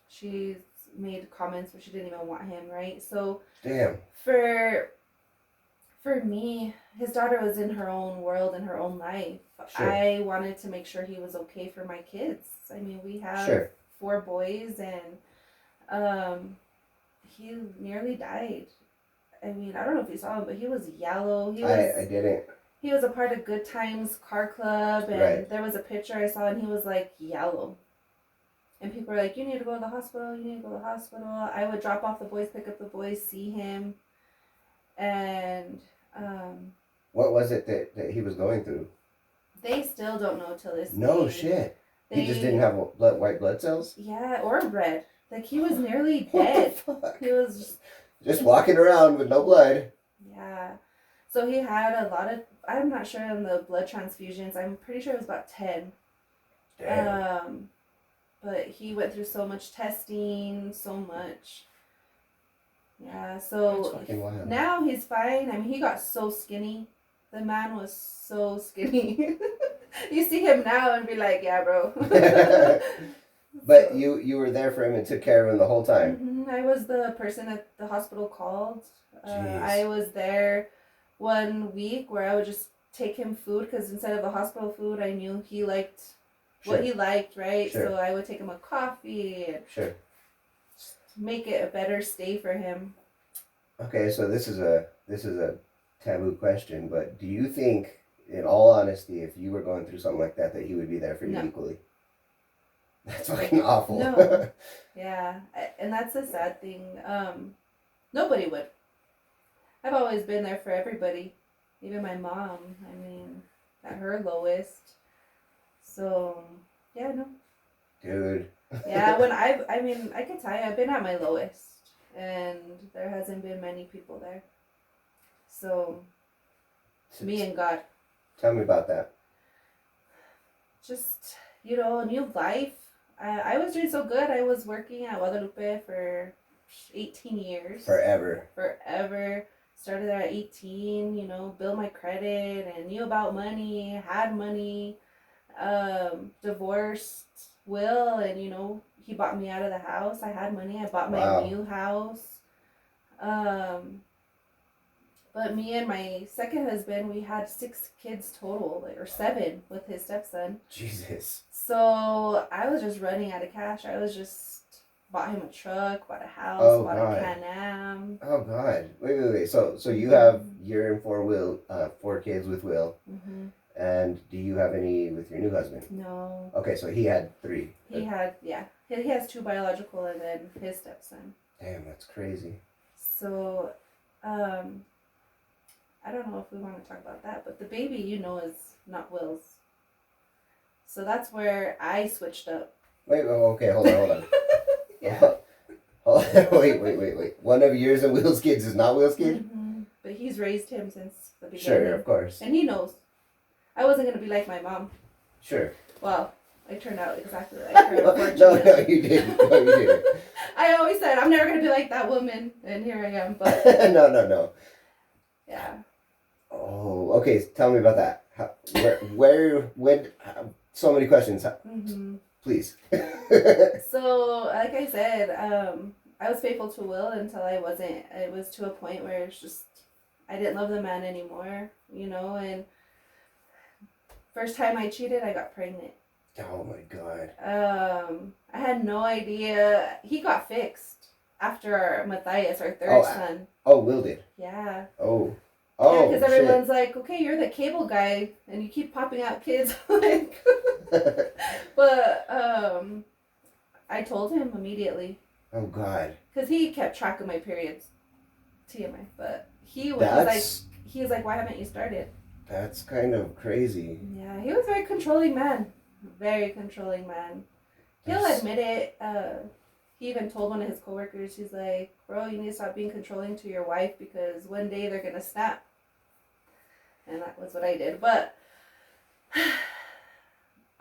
She made comments where she didn't even want him, right? So
damn.
For me, his daughter was in her own world and her own life. Sure. I wanted to make sure he was okay for my kids. I mean, we have 4 boys, and he nearly died. I mean, I don't know if you saw him, but he was yellow.
I didn't.
He was a part of Good Times Car Club, and there was a picture I saw, and he was like yellow. And people were like, you need to go to the hospital, I would drop off the boys, pick up the boys, see him. And
what was it that he was going through?
They still don't know till this day.
No shit. He just didn't have white blood cells?
Yeah, or red. Like, he was nearly dead.
What the fuck?
He was
just walking around with no blood.
Yeah. So he had a lot of, I'm not sure on the blood transfusions. I'm pretty sure it was about 10.
Damn.
But he went through so much testing, so much. Yeah, so now he's fine. I mean, he got so skinny. The man was so skinny. You see him now and be like, yeah, bro.
But so, you were there for him and took care of him the whole time?
Mm-hmm. I was the person at the hospital called. I was there 1 week where I would just take him food, because instead of the hospital food, I knew he liked what he liked, right? Sure. So I would take him a coffee and make it a better stay for him. Okay,
so this is a taboo question, but do you think, in all honesty, if you were going through something like that he would be there for you equally? That's fucking awful.
No. Yeah, and that's the sad thing. Nobody would. I've always been there for everybody, even my mom. I mean, at her lowest. So, yeah, no.
Dude.
Yeah, when I can tell you, I've been at my lowest, and there hasn't been many people there. So, me and God.
Tell me about that.
Just, a new life. I was doing so good. I was working at Guadalupe for 18 years.
Forever.
Started there at 18, built my credit and knew about money, had money. divorced Will, and he bought me out of the house. I had money. I bought my
Wow.
new house. But me and my second husband, we had 6 kids total, or 7 with his stepson.
Jesus.
So I was just running out of cash. I was just bought him a truck, bought a house, bought
God.
a Can-Am.
Oh God. Wait. So you have you're in 4 kids with Will.
Mm-hmm.
And do you have any with your new husband?
No.
Okay, so he had 3.
He has 2 biological and then his stepson.
Damn, that's crazy.
So, I don't know if we want to talk about that, but the baby, is not Will's. So that's where I switched up.
Wait, okay, hold on.
Yeah.
Wait. One of yours and Will's kids is not Will's kid?
Mm-hmm. But he's raised him since the beginning.
Sure, of course.
And he knows. I wasn't going to be like my mom.
Sure.
Well, I turned out exactly like her, unfortunately.
No, you didn't.
I always said, I'm never going to be like that woman. And here I am, but...
No.
Yeah.
Oh, okay, tell me about that. When, so many questions.
Mm-hmm.
Please.
So, like I said, I was faithful to Will until I wasn't. It was to a point where it's just, I didn't love the man anymore, and first time I cheated, I got pregnant.
Oh my God.
I had no idea. He got fixed after Matthias, our third son.
Oh, Will did?
Yeah.
Oh,
yeah, because everyone's like, okay, you're the cable guy, and you keep popping out kids. Like, but I told him immediately.
Oh God.
Because he kept track of my periods, TMI. But he was like, why haven't you started?
That's kind of crazy.
Yeah, he was a very controlling man. Very controlling man. He'll admit it. He even told one of his coworkers, he's like, bro, you need to stop being controlling to your wife because one day they're going to snap. And that was what I did. But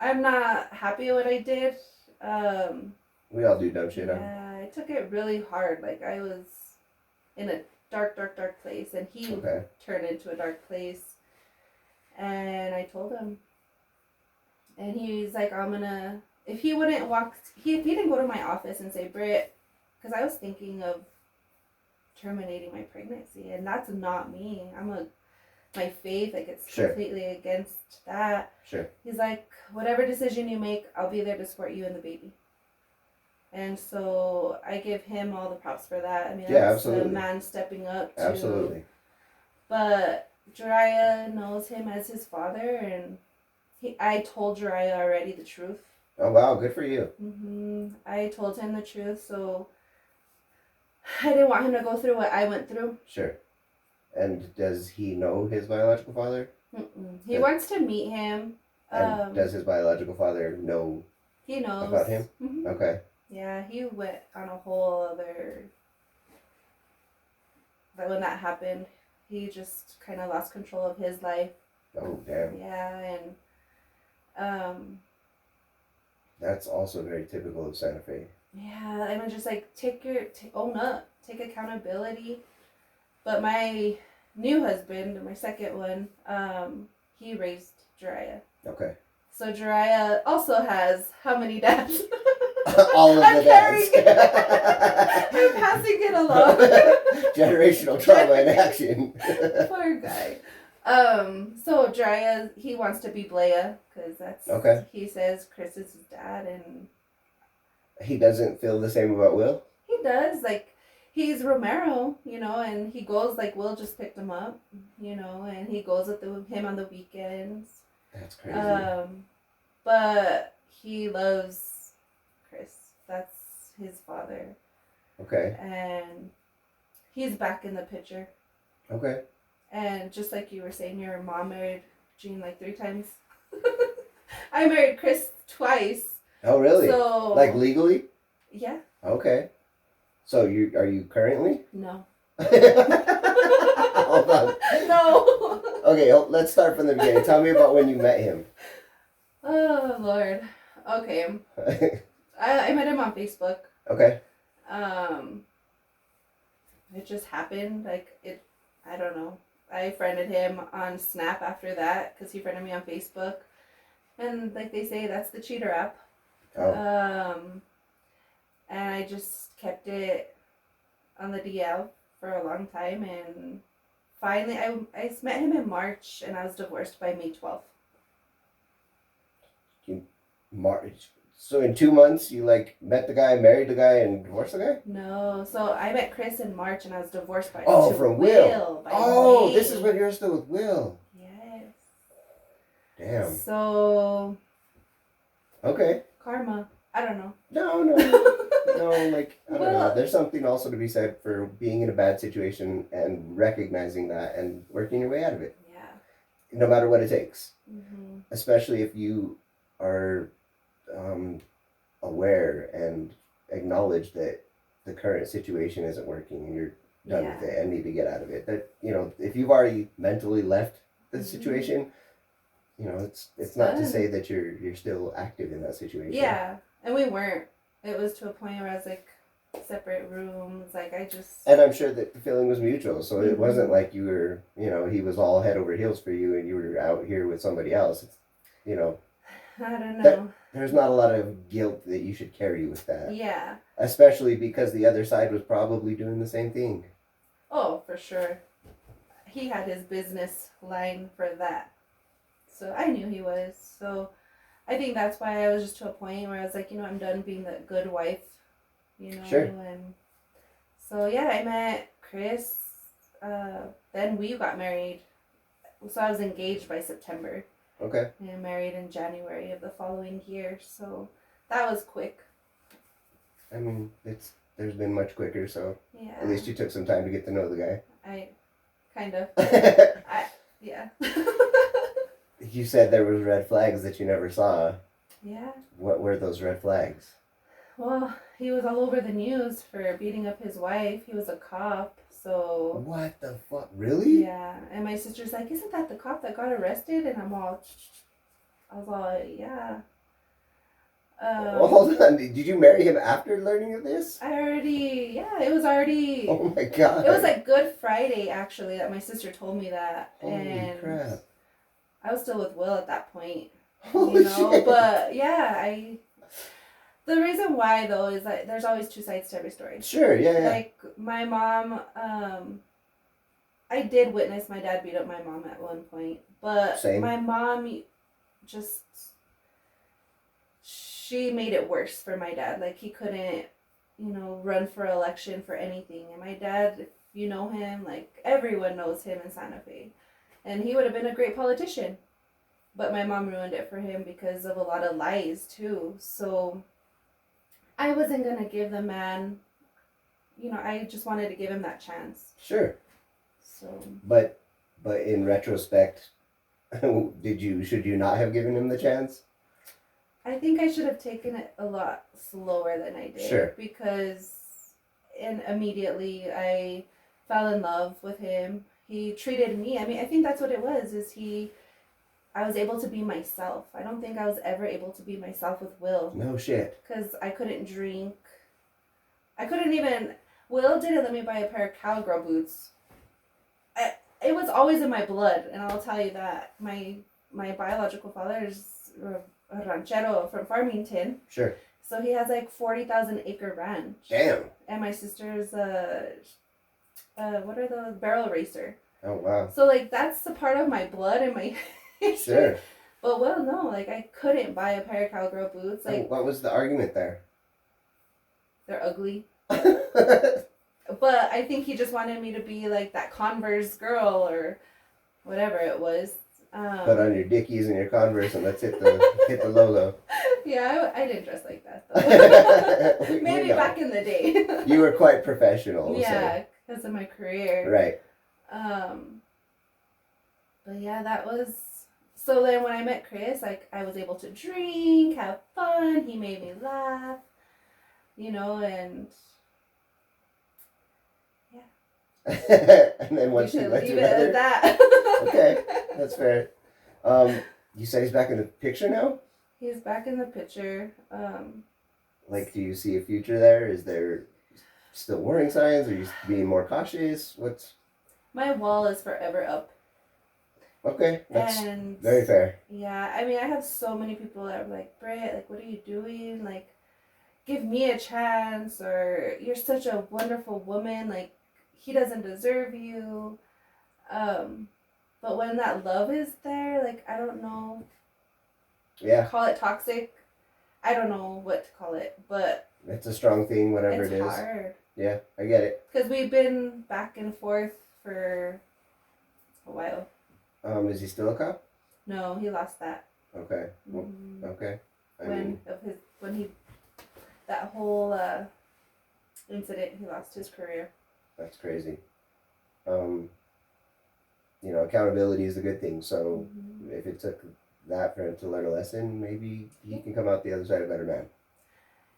I'm not happy with what I did.
We all do dumb shit.
Yeah, I took it really hard. Like, I was in a dark place. And he turned into a dark place. And I told him. And he's like, if he wouldn't if he didn't go to my office and say, Britt, because I was thinking of terminating my pregnancy, and that's not me. My faith, like, it's completely against that.
Sure.
He's like, whatever decision you make, I'll be there to support you and the baby. And so I give him all the props for that. I mean, that's a man stepping up.
Absolutely.
But Jiraiya knows him as his father, and I told Jiraiya already the truth.
Oh, wow. Good for you.
Mm-hmm. I told him the truth, so I didn't want him to go through what I went through.
Sure. And does he know his biological father?
Mm-mm. He wants to meet him.
And does his biological father know?
He knows.
About him?
Mm-hmm.
Okay.
Yeah, he went on a whole other... But when that happened, he just kind of lost control of his life.
Oh, damn.
Yeah, and...
That's also very typical of Santa Fe.
Yeah, I mean, just like, own up. Take accountability. But my new husband, my second one, he raised Jiraiya.
Okay.
So Jiraiya also has how many dads?
All of the dads.
I'm passing it along.
Generational trauma in action.
Poor guy. So Jiraiya, he wants to be Blea, because that's, he says Chris is his dad, and...
He doesn't feel the same about Will?
He does, like... He's Romero, and he goes, like, Will just picked him up, and he goes with him on the weekends.
That's crazy.
But he loves Chris. That's his father.
Okay.
And he's back in the picture.
Okay.
And just like you were saying, your mom married Gene like 3 times. I married Chris twice.
Oh, really?
So,
like, legally?
Yeah.
Okay. So are you currently?
No.
Hold on.
No.
Okay, let's start from the beginning. Tell me about when you met him.
Oh, Lord. Okay. I met him on Facebook.
Okay.
It just happened. I don't know. I friended him on Snap after that because he friended me on Facebook. And like they say, that's the cheater app.
Oh,
And I just kept it on the DL for a long time, and finally, I met him in March, and I was divorced by May 12th.
March. So in 2 months, you like met the guy, married the guy, and divorced the guy?
No, so I met Chris in March, and I was divorced by
From Will.
by
Oh,
May.
this is when you're still with Will.
Yes.
Damn.
So.
Okay.
Karma. I don't know.
No. No, like, I don't know. There's something also to be said for being in a bad situation and recognizing that and working your way out of it.
Yeah.
No matter what it takes.
Mm-hmm.
Especially if you are aware and acknowledge that the current situation isn't working and you're done with it and need to get out of it. That, if you've already mentally left the situation, it's not to say that you're still active in that situation.
Yeah, and we weren't. It was to a point where I was like, separate rooms,
And I'm sure that the feeling was mutual, so it wasn't like you were, he was all head over heels for you and you were out here with somebody else. It's,
I don't know.
There's not a lot of guilt that you should carry with that.
Yeah.
Especially because the other side was probably doing the same thing.
Oh, for sure. He had his business line for that. So I knew he was. So I think that's why I was just to a point where I was like, I'm done being the good wife,
Sure.
And so, yeah, I met Chris. Then we got married. So I was engaged by September.
Okay.
And married in January of the following year. So that was quick.
I mean, there's been much quicker, so
yeah.
At least you took some time to get to know the guy.
I kind of. Yeah.
You said there was red flags that you never saw.
Yeah.
What were those red flags?
Well, he was all over the news for beating up his wife. He was a cop, so...
What the fuck? Really?
Yeah. And my sister's like, isn't that the cop that got arrested? And I was all, yeah.
Hold on. Did you marry him after learning of this?
It was already...
Oh my God.
It was like Good Friday, actually, that my sister told me that.
Holy crap.
I was still with Will at that point.
Holy shit.
But yeah, the reason why though is that there's always two sides to every story.
Sure, yeah.
Like my mom, I did witness my dad beat up my mom at one point, but
Same.
My mom she made it worse for my dad. Like he couldn't, run for election for anything. And my dad, if you know him, like everyone knows him in Santa Fe. And he would have been a great politician. But my mom ruined it for him because of a lot of lies, too. So I wasn't going to give the man, I just wanted to give him that chance.
Sure.
So.
But in retrospect, should you not have given him the chance?
I think I should have taken it a lot slower than I did.
Sure.
Because immediately I fell in love with him. He treated me, I think that's what it was, I was able to be myself. I don't think I was ever able to be myself with Will.
No shit.
Because I couldn't drink. Will didn't let me buy a pair of cowgirl boots. It was always in my blood, and I'll tell you that. My biological father is a ranchero from Farmington.
Sure.
So he has like 40,000 acre ranch.
Damn.
And my sister's what are those? Barrel racer.
Oh, wow.
So, like, that's a part of my blood and my history.
Sure.
But, well, no, like, I couldn't buy a pair of cowgirl boots. Like,
what was the argument there?
They're ugly. But I think he just wanted me to be, like, that Converse girl or whatever it was.
Put on your Dickies and your Converse and let's hit the logo.
Yeah, I didn't dress like that, though. Maybe back in the day.
You were quite professional.
Yeah, because of my career.
Right.
But yeah, that was... So then when I met Chris, like, I was able to drink, have fun. He made me laugh, and... Yeah.
And then once you went
leave it at that.
Okay, that's fair. You say he's back in the picture now?
He's back in the picture.
Like, do you see a future there? Is there still warning signs? Are you being more cautious? What's...
My wall is forever up.
Okay, that's
And
very fair.
yeah, I mean, I have so many people that are like, Britt, like, what are you doing? Like, give me a chance, or you're such a wonderful woman. Like, he doesn't deserve you. Um, but when that love is there, like, I don't know,
Yeah,
call it toxic. I don't know what to call it, but
it's a strong thing, whatever
it's
it is.
hard.
Yeah, I get it.
Because we've been back and forth for a while.
Is he still a cop?
No, he lost that.
Okay. Well,
Mm-hmm.
okay.
When he that whole incident, he lost his career.
That's crazy. Accountability is a good thing. So if it took that for him to learn a lesson, maybe he can come out the other side a better man.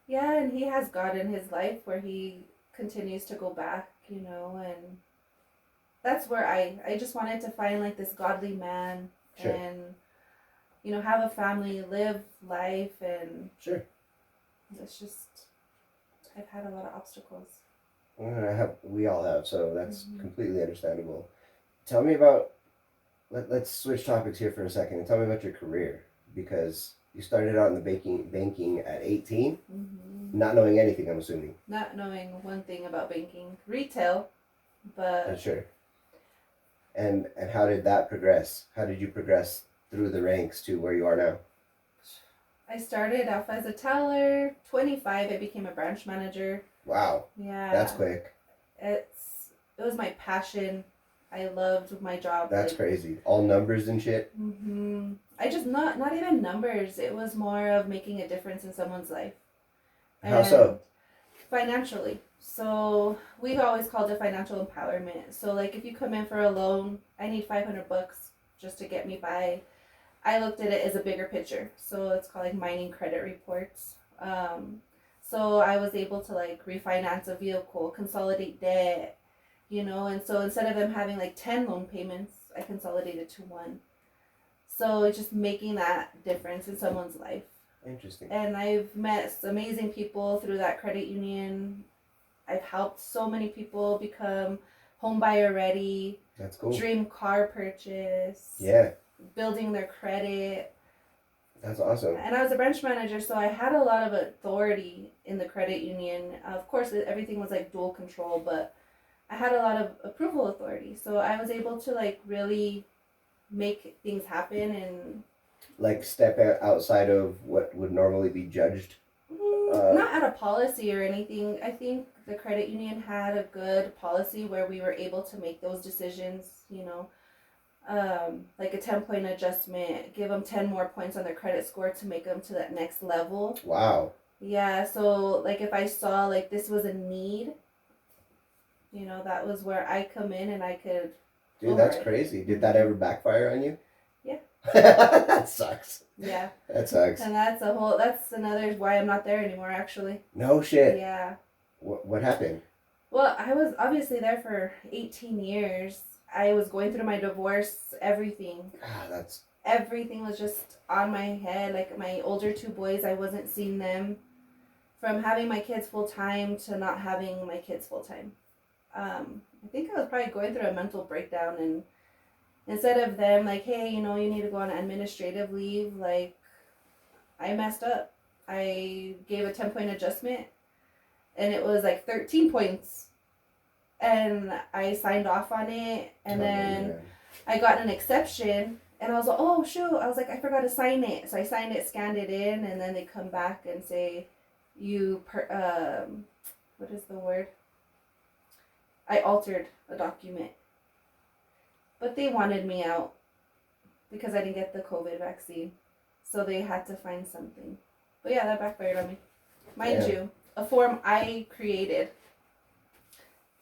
Yeah, and he has God in his life where he continues to go back, and that's where I just wanted to find like this godly man. Sure. And have a family, live life, and
sure.
It's just I've had a lot of obstacles.
We all have, so that's completely understandable. Tell me about, let's switch topics here for a second and tell me about your career, because you started out in the banking at 18, not knowing anything, I'm assuming.
Not knowing one thing about banking, retail, but
sure. And how did that progress? How did you progress through the ranks to where you are now?
I started off as a teller. 25, I became a branch manager.
Wow.
Yeah.
That's quick.
It was my passion. I loved my job.
That's crazy. All numbers and shit.
I just not even numbers. It was more of making a difference in someone's life.
How so?
Financially. So we've always called it financial empowerment. So like if you come in for a loan, I need $500 just to get me by. I looked at it as a bigger picture. So it's called like mining credit reports. So I was able to like refinance a vehicle, consolidate debt, and so instead of them having like 10 loan payments, I consolidated to one. So it's just making that difference in someone's life.
Interesting.
And I've met amazing people through that credit union. I've helped so many people become home buyer ready.
That's cool. Dream
car purchase.
Yeah.
Building their credit.
That's awesome.
And I was a branch manager, so I had a lot of authority in the credit union. Of course, everything was like dual control, but I had a lot of approval authority. So I was able to like really make things happen and
like step outside of what would normally be judged.
Not out of policy or anything. I think the credit union had a good policy where we were able to make those decisions, like a 10-point adjustment, give them 10 more points on their credit score to make them to that next level.
Wow.
Yeah, so like if I saw like this was a need, that was where I come in and I could.
Dude, that's crazy. Did that ever backfire on you?
Yeah.
That sucks.
Yeah.
That sucks.
And that's another why I'm not there anymore, actually.
No shit.
Yeah.
What happened?
Well, I was obviously there for 18 years. I was going through my divorce, everything. Everything was just on my head. Like my older two boys, I wasn't seeing them. From having my kids full time to not having my kids full time. I think I was probably going through a mental breakdown, and instead of them like, hey, you need to go on administrative leave, like I messed up. I gave a 10-point adjustment and it was like 13 points. And I signed off on it, and then I got an exception, and I was like, oh shoot, I was like, I forgot to sign it. So I signed it, scanned it in, and then they come back and say, what is the word? I altered a document. But they wanted me out because I didn't get the COVID vaccine. So they had to find something. But yeah, that backfired on me. Mind you, a form I created.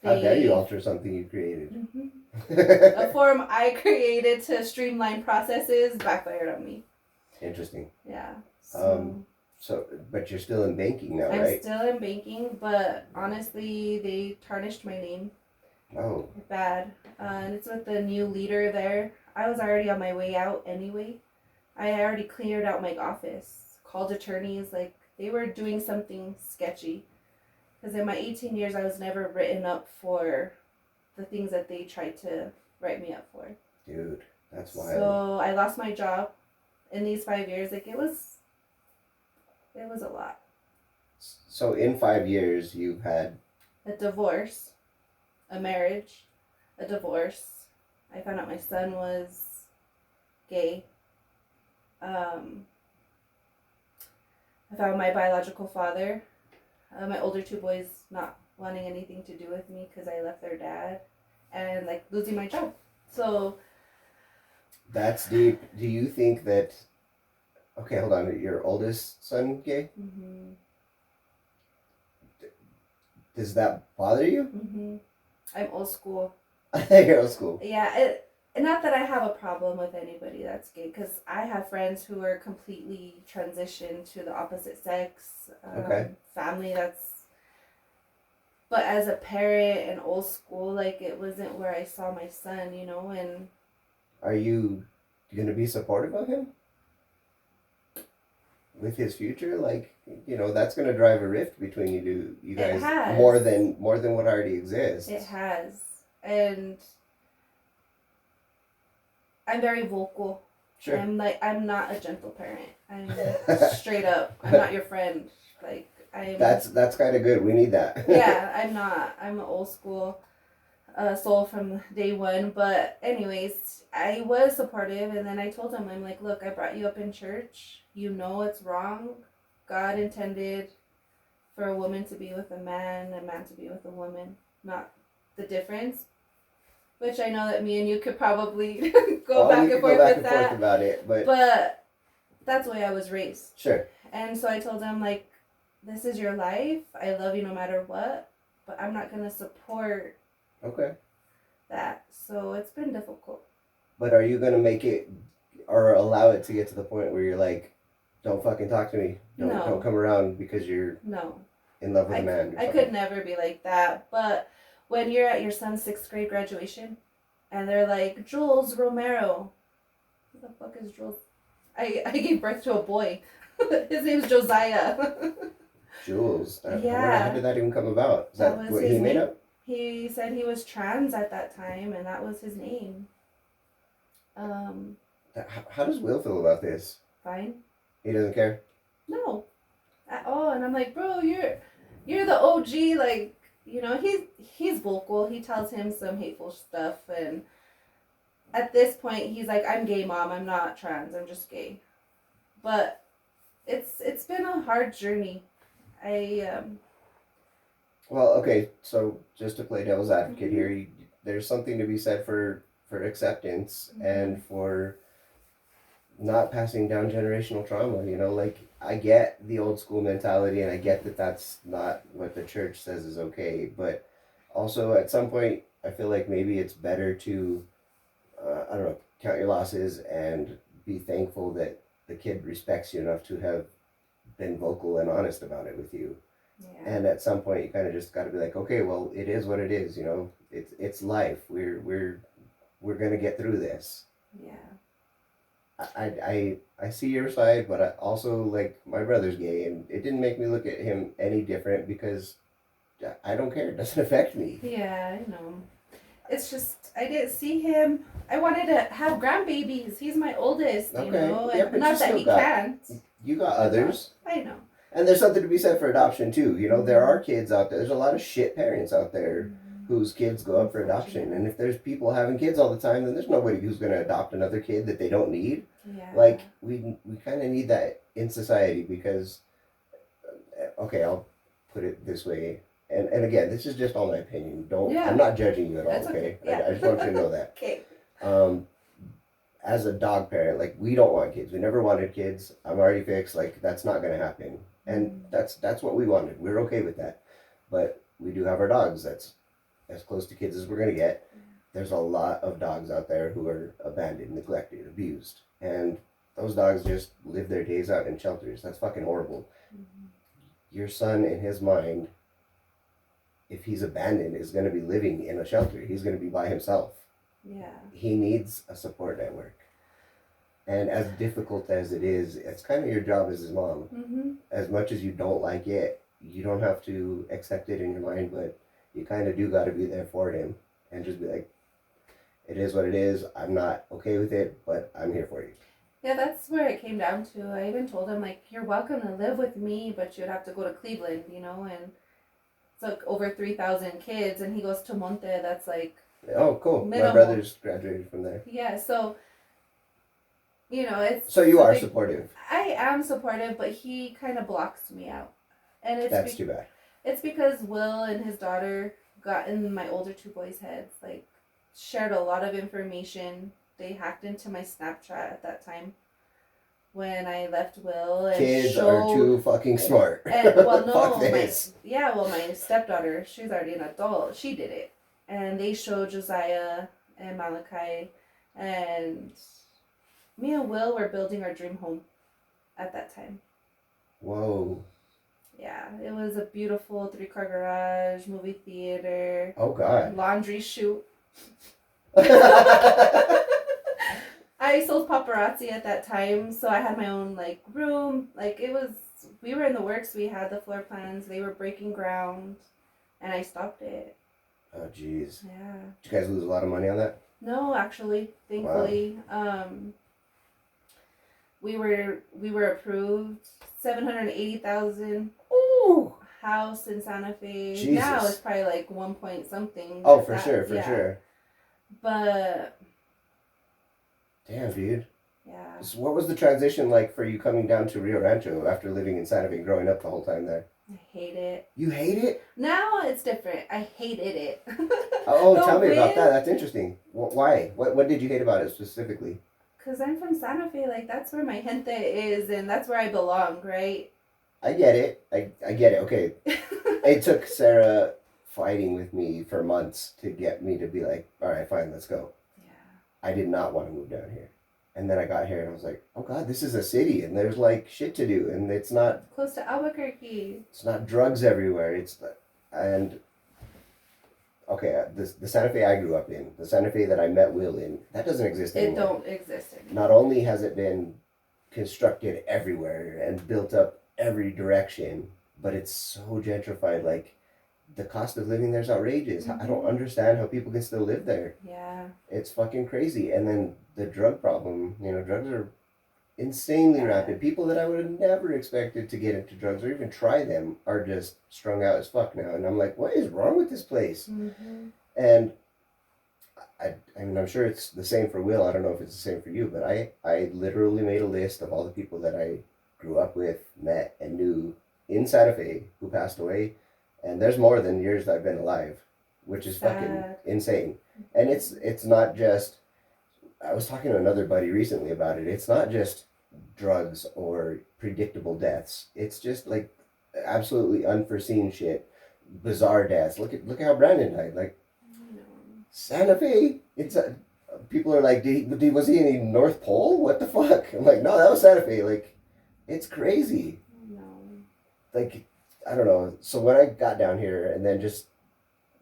How dare you alter something you created?
A form I created to streamline processes backfired on me.
Interesting.
Yeah.
But you're still in banking now, right?
I'm still in banking, but honestly, they tarnished my name.
Oh.
Bad. And it's with the new leader there. I was already on my way out anyway. I already cleared out my office, called attorneys, like they were doing something sketchy. Because in my 18 years, I was never written up for the things that they tried to write me up for.
Dude. That's wild.
So I lost my job in these 5 years. Like it was a lot.
So in 5 years, you've had
A divorce, a marriage, a divorce. I found out my son was gay. I found my biological father. My older two boys not wanting anything to do with me because I left their dad, and like losing my job. So
that's deep. Do you think that? Okay, hold on. Your oldest son gay?
mm-hmm,
Does that bother you?
mm-hmm. I'm old school.
You're old school.
Yeah, not that I have a problem with anybody that's gay, because I have friends who are completely transitioned to the opposite sex.
Okay.
Family that's. But as a parent and old school, like it wasn't where I saw my son, and.
Are you gonna be supportive of him with his future? Like, that's gonna drive a rift between you guys.
It has.
More than what already exists.
It has, and I'm very vocal.
Sure.
I'm not a gentle parent. I'm straight up. I'm not your friend. Like I'm.
That's kind of good. We need that.
Yeah, I'm not. I'm an old school soul from day one. But anyways, I was supportive, and then I told him, I'm like, look, I brought you up in church. You know it's wrong. God intended for a woman to be with a man to be with a woman, not the difference. Which I know that me and you could probably go back and forth with that.
Forth about it,
but that's the way I was raised.
Sure.
And so I told him, like, this is your life. I love you no matter what, but I'm not gonna support.
Okay.
That. So it's been difficult.
But are you gonna make it or allow it to get to the point where you're like, don't fucking talk to me. Don't come around because you're in love with a man.
I could never be like that. But when you're at your son's 6th grade graduation and they're like, Jules Romero. Who the fuck is Jules? I gave birth to a boy. His name's Josiah.
Jules?
Yeah.
How did that even come about? Is that what he made up?
He said he was trans at that time and that was his name.
How does Will feel about this?
Fine.
He doesn't care?
No. At all. And I'm like, bro, you're the OG, like, he's vocal. He tells him some hateful stuff, and at this point, he's like, "I'm gay, mom. I'm not trans. I'm just gay." But it's been a hard journey.
Well, okay. So just to play devil's advocate here, there's something to be said for acceptance and for not passing down generational trauma. Like I get the old school mentality, and I get that that's not what the church says is okay, but also at some point I feel like maybe it's better to I don't know, count your losses and be thankful that the kid respects you enough to have been vocal and honest about it with you. Yeah. And at some point you kind of just got to be like, okay, well, it is what it is. It's life. We're gonna get through this.
Yeah.
I see your side, but I also, like, my brother's gay, and it didn't make me look at him any different because I don't care. It doesn't affect me.
Yeah, I know. It's just, I didn't see him. I wanted to have grandbabies. He's my oldest,
okay.
Yeah, but not that he can't.
You got others.
I know.
And there's something to be said for adoption, too. There are kids out there. There's a lot of shit parents out there whose kids go up for adoption. And if there's people having kids all the time, then there's nobody who's going to adopt another kid that they don't need.
Yeah.
Like, we kind of need that in society because, okay, I'll put it this way. And again, this is just all my opinion. I'm not judging you at all, okay? Yeah. I just want you to know that.
Okay.
As a dog parent, like, we don't want kids. We never wanted kids. I'm already fixed. Like, that's not going to happen. And that's what we wanted. We're okay with that. But we do have our dogs. That's as close to kids as we're going to get. There's a lot of dogs out there who are abandoned, neglected, abused. And those dogs just live their days out in shelters. That's fucking horrible. Your son, in his mind, if he's abandoned, is going to be living in a shelter. He's going to be by himself.
Yeah.
He needs a support network. And as difficult as it is, it's kind of your job as his mom. As much as you don't like it, you don't have to accept it in your mind, but you kind of do got to be there for him and just be like, It is what it is. I'm not okay with it, but I'm here for you.
Yeah, that's where it came down to. I even told him, like, you're welcome to live with me, but you'd have to go to Cleveland, you know, and it's like over 3,000 kids, and he goes to Monte, that's like
Oh, cool.
minimal.
My brother's graduated from there.
Yeah, so, you know, it's...
So you are supportive.
I am supportive, but he kind of blocks me out. And it's
That's too bad.
It's because Will and his daughter got in my older two boys' heads, like, shared a lot of information. They hacked into my Snapchat at that time when I left Will. And
Kids are too fucking smart.
And, well, no,
Fuck this.
my stepdaughter, she's already an adult. She did it. And they showed Josiah and Malachi, and me and Will were building our dream home at that time.
Whoa.
Yeah, it was a beautiful 3-car garage, movie theater.
Oh, God.
Laundry chute. I sold paparazzi at that time, so I had my own, like, room. Like, we were in the works. We had the floor plans. They were breaking ground, and I stopped it.
Oh, jeez.
Yeah.
Did you guys lose a lot of money on that?
No, actually, thankfully.
Wow.
We were approved. 780,000.
Ooh.
House in Santa Fe.
Jesus.
Now it's probably like 1 point something.
Oh, for sure.
But
damn, dude.
yeah.
So what was the transition like for you coming down to Rio Rancho after living in Santa Fe and growing up the whole time there?
I hate it.
You hate it?
Now it's different. I hated it.
Oh, tell me about that. That's interesting. Why? What did you hate about it specifically?
Because I'm from Santa Fe. Like, that's where my gente is, and that's where I belong, right?
I get it. I get it. Okay. It took Sarah fighting with me for months to get me to be like, all right, fine, let's go.
Yeah.
I did not want to move down here. And then I got here and I was like, oh God, this is a city and there's like shit to do. And it's not
close to Albuquerque.
It's not drugs everywhere. Okay, the Santa Fe I grew up in, the Santa Fe that I met Will in, that doesn't exist anymore.
It don't exist anymore.
Not only has it been constructed everywhere and built up every direction, but it's so gentrified. Like, the cost of living there is outrageous.
Mm-hmm.
I don't understand how people can still live there.
Yeah.
It's fucking crazy. And then the drug problem, drugs are insanely rampant. People that I would have never expected to get into drugs or even try them are just strung out as fuck now. And I'm like, what is wrong with this place?
Mm-hmm.
And I mean, I'm sure it's the same for Will. I don't know if it's the same for you, but I literally made a list of all the people that I grew up with, met, and knew in Santa Fe who passed away. And there's more than years that I've been alive, which is fucking insane. And it's not just, I was talking to another buddy recently about it. It's not just drugs or predictable deaths. It's just like absolutely unforeseen shit, bizarre deaths. Look at how Brandon died. Like, Santa Fe. People are like, was he in the North Pole? What the fuck? I'm like, no, that was Santa Fe. Like, it's crazy.
No.
Like, I don't know. So when I got down here and then just,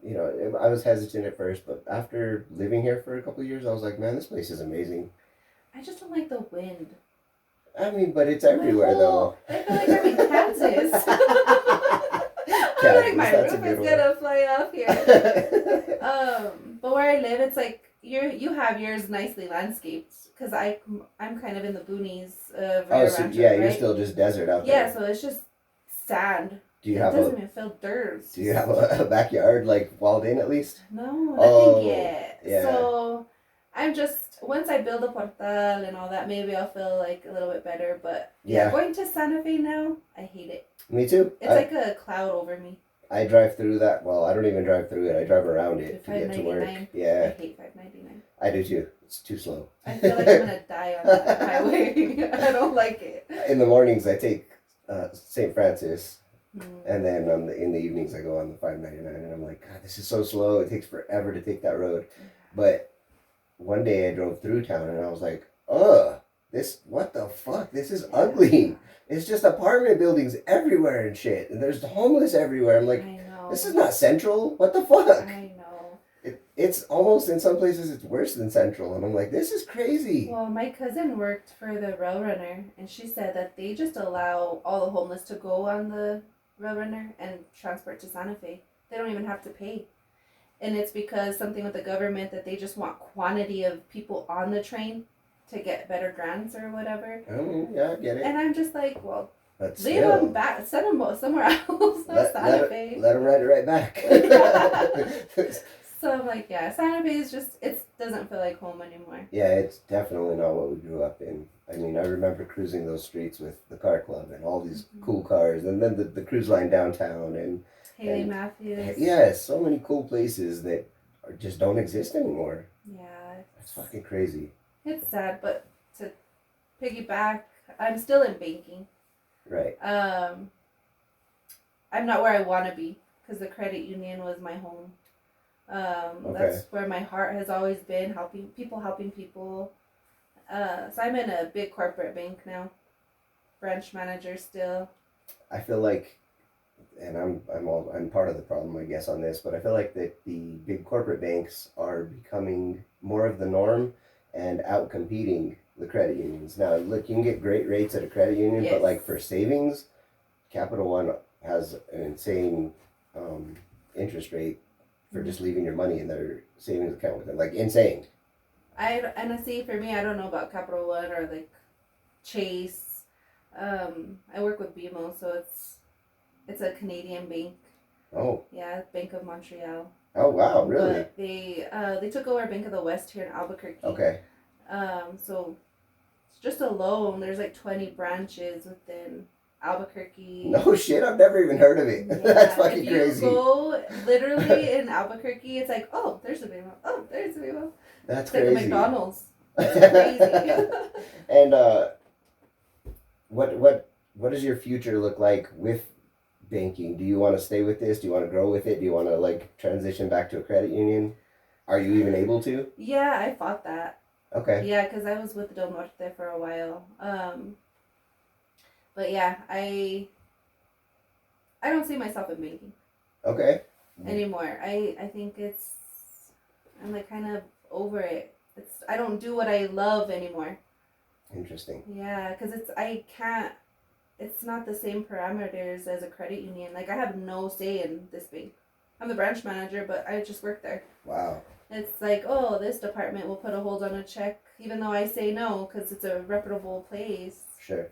I was hesitant at first, but after living here for a couple of years, I was like, man, this place is amazing.
I just don't like the wind.
I mean, but it's everywhere, though.
I feel like I'm in Kansas. I feel like my roof is gonna fly off here. But where I live, it's like you have yours nicely landscaped because I'm kind of in the boonies of Rio Rancho,
right? You're still just desert out there.
Yeah, so it's just sand.
It
doesn't even feel dirt.
Do you have a backyard like walled in at least?
No, nothing yet.
Yeah.
So I'm just, once I build a portal and all that, maybe I'll feel like a little bit better. But going to Santa Fe now, I hate it.
Me too.
It's like a cloud over me.
I drive through that. Well, I don't even drive through it. I drive around it to get to work. Yeah.
I hate 599.
I do too. It's too slow.
I feel like I'm gonna die on that highway. I don't like it.
In the mornings, I take St. Francis. And then in the evenings I go on the 599 and I'm like, God, this is so slow. It takes forever to take that road. But one day I drove through town and I was like, what the fuck? This is ugly. It's just apartment buildings everywhere and shit. And there's homeless everywhere. I'm like,
I know.
This is not Central. What the fuck?
I know.
It's almost, in some places, it's worse than Central. And I'm like, this is crazy.
Well, my cousin worked for the rail runner and she said that they just allow all the homeless to go on the rail runner and transport to Santa Fe. They don't even have to pay. and it's because something with the government that they just want quantity of people on the train to get better grants or whatever.
Yeah, I get it.
And I'm just like, well,
But
leave
still,
them back, send them somewhere else. Not Santa Fe.
let them write it right back.
So I'm like, yeah, Santa Fe is just, it doesn't feel like home anymore.
Yeah, it's definitely not what we grew up in. I mean, I remember cruising those streets with the car club and all these cool cars, and then the cruise line downtown and
Haley Matthews.
Yeah, so many cool places that just don't exist anymore.
Yeah.
It's fucking crazy.
It's sad, but to piggyback, I'm still in banking.
Right.
I'm not where I want to be because the credit union was my home. That's where my heart has always been, helping people. So I'm in a big corporate bank now, branch manager still.
I feel like, and I'm part of the problem, I guess, on this, but I feel like that the big corporate banks are becoming more of the norm and out competing the credit unions. Now, look, you can get great rates at a credit union,
Yes.
but like for savings, Capital One has an insane interest rate for just leaving your money in their savings account with them, like insane.
And see, for me, I don't know about Capital One or like Chase. I work with BMO, so it's a Canadian bank.
Oh.
Yeah, Bank of Montreal.
Oh wow, really?
But they took over Bank of the West here in Albuquerque.
Okay.
So just alone, there's like 20 branches within Albuquerque.
No shit, I've never even heard of it.
Yeah,
That's fucking
if
crazy.
You go literally in Albuquerque, it's like, oh, there's a BMO. Oh, there's a BMO.
That's
it's
crazy.
like a McDonald's. It's crazy.
And what does your future look like with banking? Do you want to stay with this? Do you want to grow with it? Do you want to like transition back to a credit union? Are you even able to?
Yeah, I fought that.
Okay.
Yeah, because I was with Del Norte for a while. But yeah, I don't see myself in banking.
Okay.
Anymore. I think I'm like kind of over it. I don't do what I love anymore.
Interesting.
Yeah, because it's not the same parameters as a credit union. Like, I have no say in this bank. I'm the branch manager, but I just work there.
Wow.
It's like, oh, this department will put a hold on a check, even though I say no, because it's a reputable place.
Sure.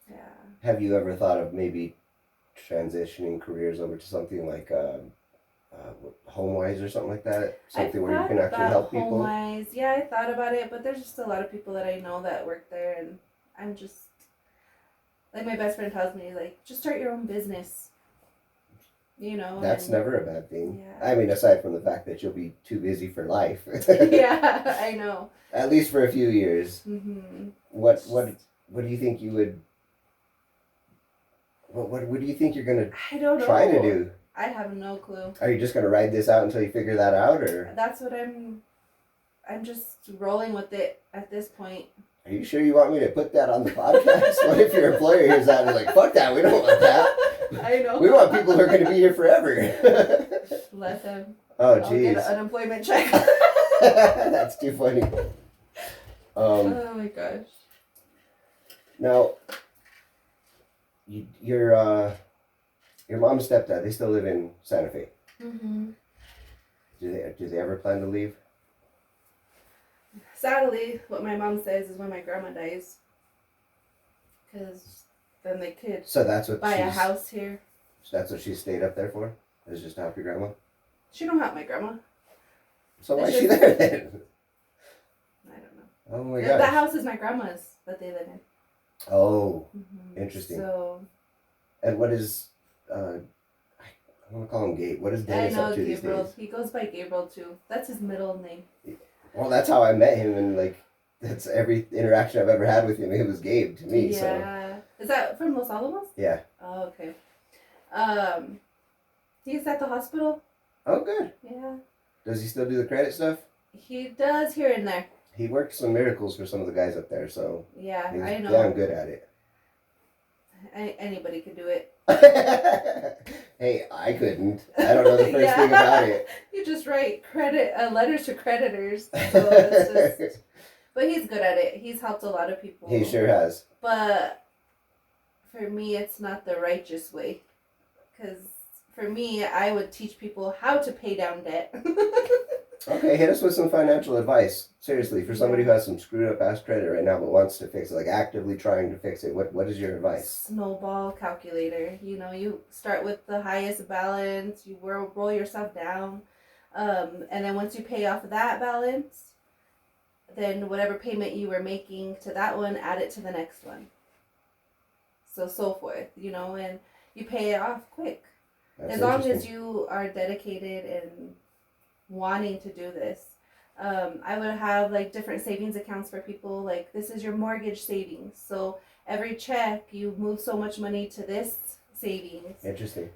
Yeah.
Have you ever thought of maybe transitioning careers over to something like HomeWise or something like that? Something where you can actually help people?
HomeWise. Yeah, I thought about it, but there's just a lot of people that I know that work there, and I'm just, like, my best friend tells me, like, just start your own business. You know?
That's never a bad thing.
Yeah.
I mean, aside from the fact that you'll be too busy for life.
Yeah, I know.
At least for a few years.
Mm-hmm.
What do you think you would... What do you think you're going to try to do?
I have no clue.
Are you just going to ride this out until you figure that out, or?
That's what I'm just rolling with it at this point.
Are you sure you want me to put that on the podcast? What if your employer hears that and is like, fuck that, we don't want that.
I know.
We want people who are going to be here forever.
Let them.
Oh,
I'll
jeez.
get an unemployment check.
That's too funny.
Oh my gosh.
Now, your mom and stepdad, they still live in Santa Fe.
Mm-hmm.
Do they ever plan to leave?
Sadly, what my mom says is when my grandma dies, because then they could buy a house here.
So that's what she stayed up there for? Is just to help your grandma?
She don't help my grandma.
So why is she there then?
I don't know.
Oh my gosh.
That house is my grandma's that they live in.
Oh,
Mm-hmm.
interesting.
So.
And what is, I want to call him Gabe. What is Dennis up to these days?
He goes by Gabriel too. That's his middle name.
Well, that's how I met him, and like, that's every interaction I've ever had with him. It was Gabe to me.
Yeah.
So.
Is that from Los Alamos?
Yeah.
Oh, okay. He's at the hospital.
Oh, good.
Yeah.
Does he still do the credit stuff?
He does here and there.
He worked some miracles for some of the guys up there, so
yeah,
he's
I know.
damn good at it.
Anybody could do it.
Hey, I couldn't. I don't know the first thing about it.
You just write letters to creditors. So it's just, but he's good at it. He's helped a lot of people.
He sure has.
But for me, it's not the righteous way. Because for me, I would teach people how to pay down debt.
Okay, hit us with some financial advice. Seriously, for somebody who has some screwed up ass credit right now but wants to fix it, like actively trying to fix it, what is your advice?
Snowball calculator. You start with the highest balance, you roll yourself down, and then once you pay off that balance, then whatever payment you were making to that one, add it to the next one. So forth, and you pay it off quick.
That's
as long as you are dedicated and wanting to do this. I would have like different savings accounts for people. Like, this is your mortgage savings. So every check you move so much money to this savings.
Interesting.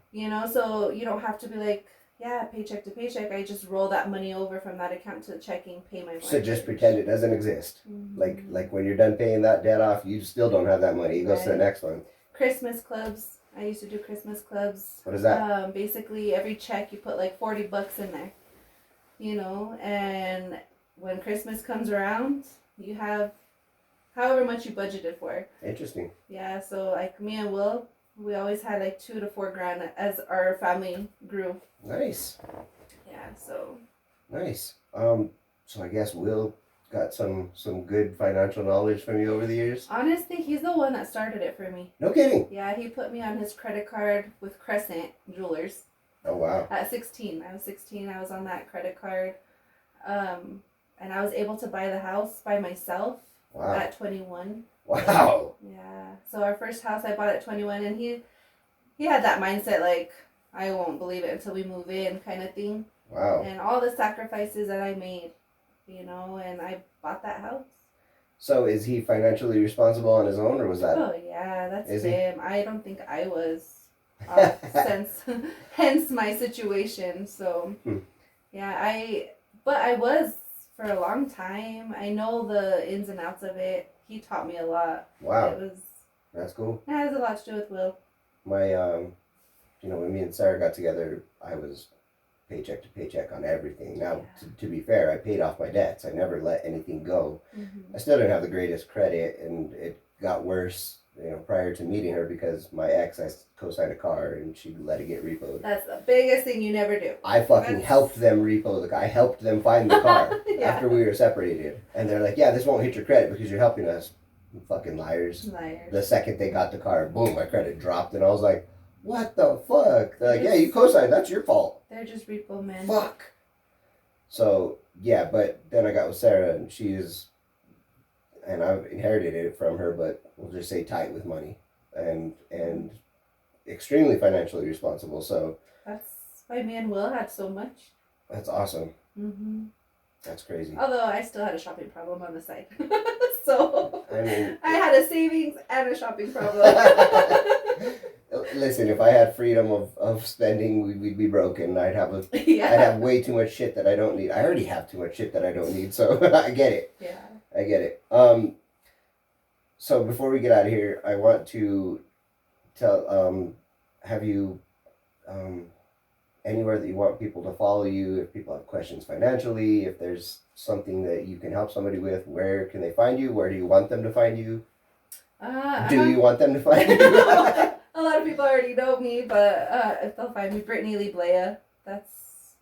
So you don't have to be like, yeah, paycheck to paycheck. I just roll that money over from that account to the checking, pay my mortgage.
So just pretend it doesn't exist. Like when you're done paying that debt off, you still don't have that money. It goes to the next one.
Christmas clubs. I used to do Christmas clubs.
What is that?
Basically every check you put like $40 in there. And when Christmas comes around, you have however much you budgeted for.
Interesting.
Yeah, so like me and Will, we always had like $2,000 to $4,000 as our family grew.
Nice.
Yeah, so.
Nice. So I guess Will got some good financial knowledge from you over the years.
Honestly, he's the one that started it for me.
No kidding.
Yeah, he put me on his credit card with Crescent Jewelers.
Oh, wow.
At 16. I was 16. I was on that credit card. And I was able to buy the house by myself at 21.
Wow.
Yeah. So our first house I bought at 21, and he had that mindset like, I won't believe it until we move in kind of thing.
Wow.
And all the sacrifices that I made, and I bought that house.
So is he financially responsible on his own, or was that?
Oh, yeah, that's him. I don't think I was. Hence my situation. So, yeah, but I was for a long time. I know the ins and outs of it. He taught me a lot.
Wow. That's cool.
It has a lot to do with Will.
My, when me and Sarah got together, I was paycheck to paycheck on everything. Now, to be fair, I paid off my debts. I never let anything go. I still didn't have the greatest credit, and it got worse prior to meeting her, because my ex, I co-signed a car and she let it get repoed.
That's the biggest thing you never do.
I helped them repo the car. I helped them find the car after we were separated. And they're like, yeah, this won't hit your credit because you're helping us. You fucking liars. The second they got the car, boom, my credit dropped. And I was like, what the fuck? They're like, yeah, you co-signed. That's your fault.
They're just repo men.
Fuck. So, yeah, but then I got with Sarah, and I've inherited it from her, but we'll just say tight with money and extremely financially responsible. So
that's why me and Will had so much.
That's awesome.
Mm-hmm.
That's crazy.
Although I still had a shopping problem on the side. So
I mean,
I had a savings and a shopping problem.
Listen, if I had freedom of spending, we'd be broken. I'd have way too much shit that I don't need. I already have too much shit that I don't need, so I get it.
Yeah.
I get it. So before we get out of here, I want to have you anywhere that you want people to follow you, if people have questions financially, if there's something that you can help somebody with, where can they find you? Where do you want them to find you? Do you want them to find you?
A lot of people already know me, but if they'll find me, Britni Blea. That's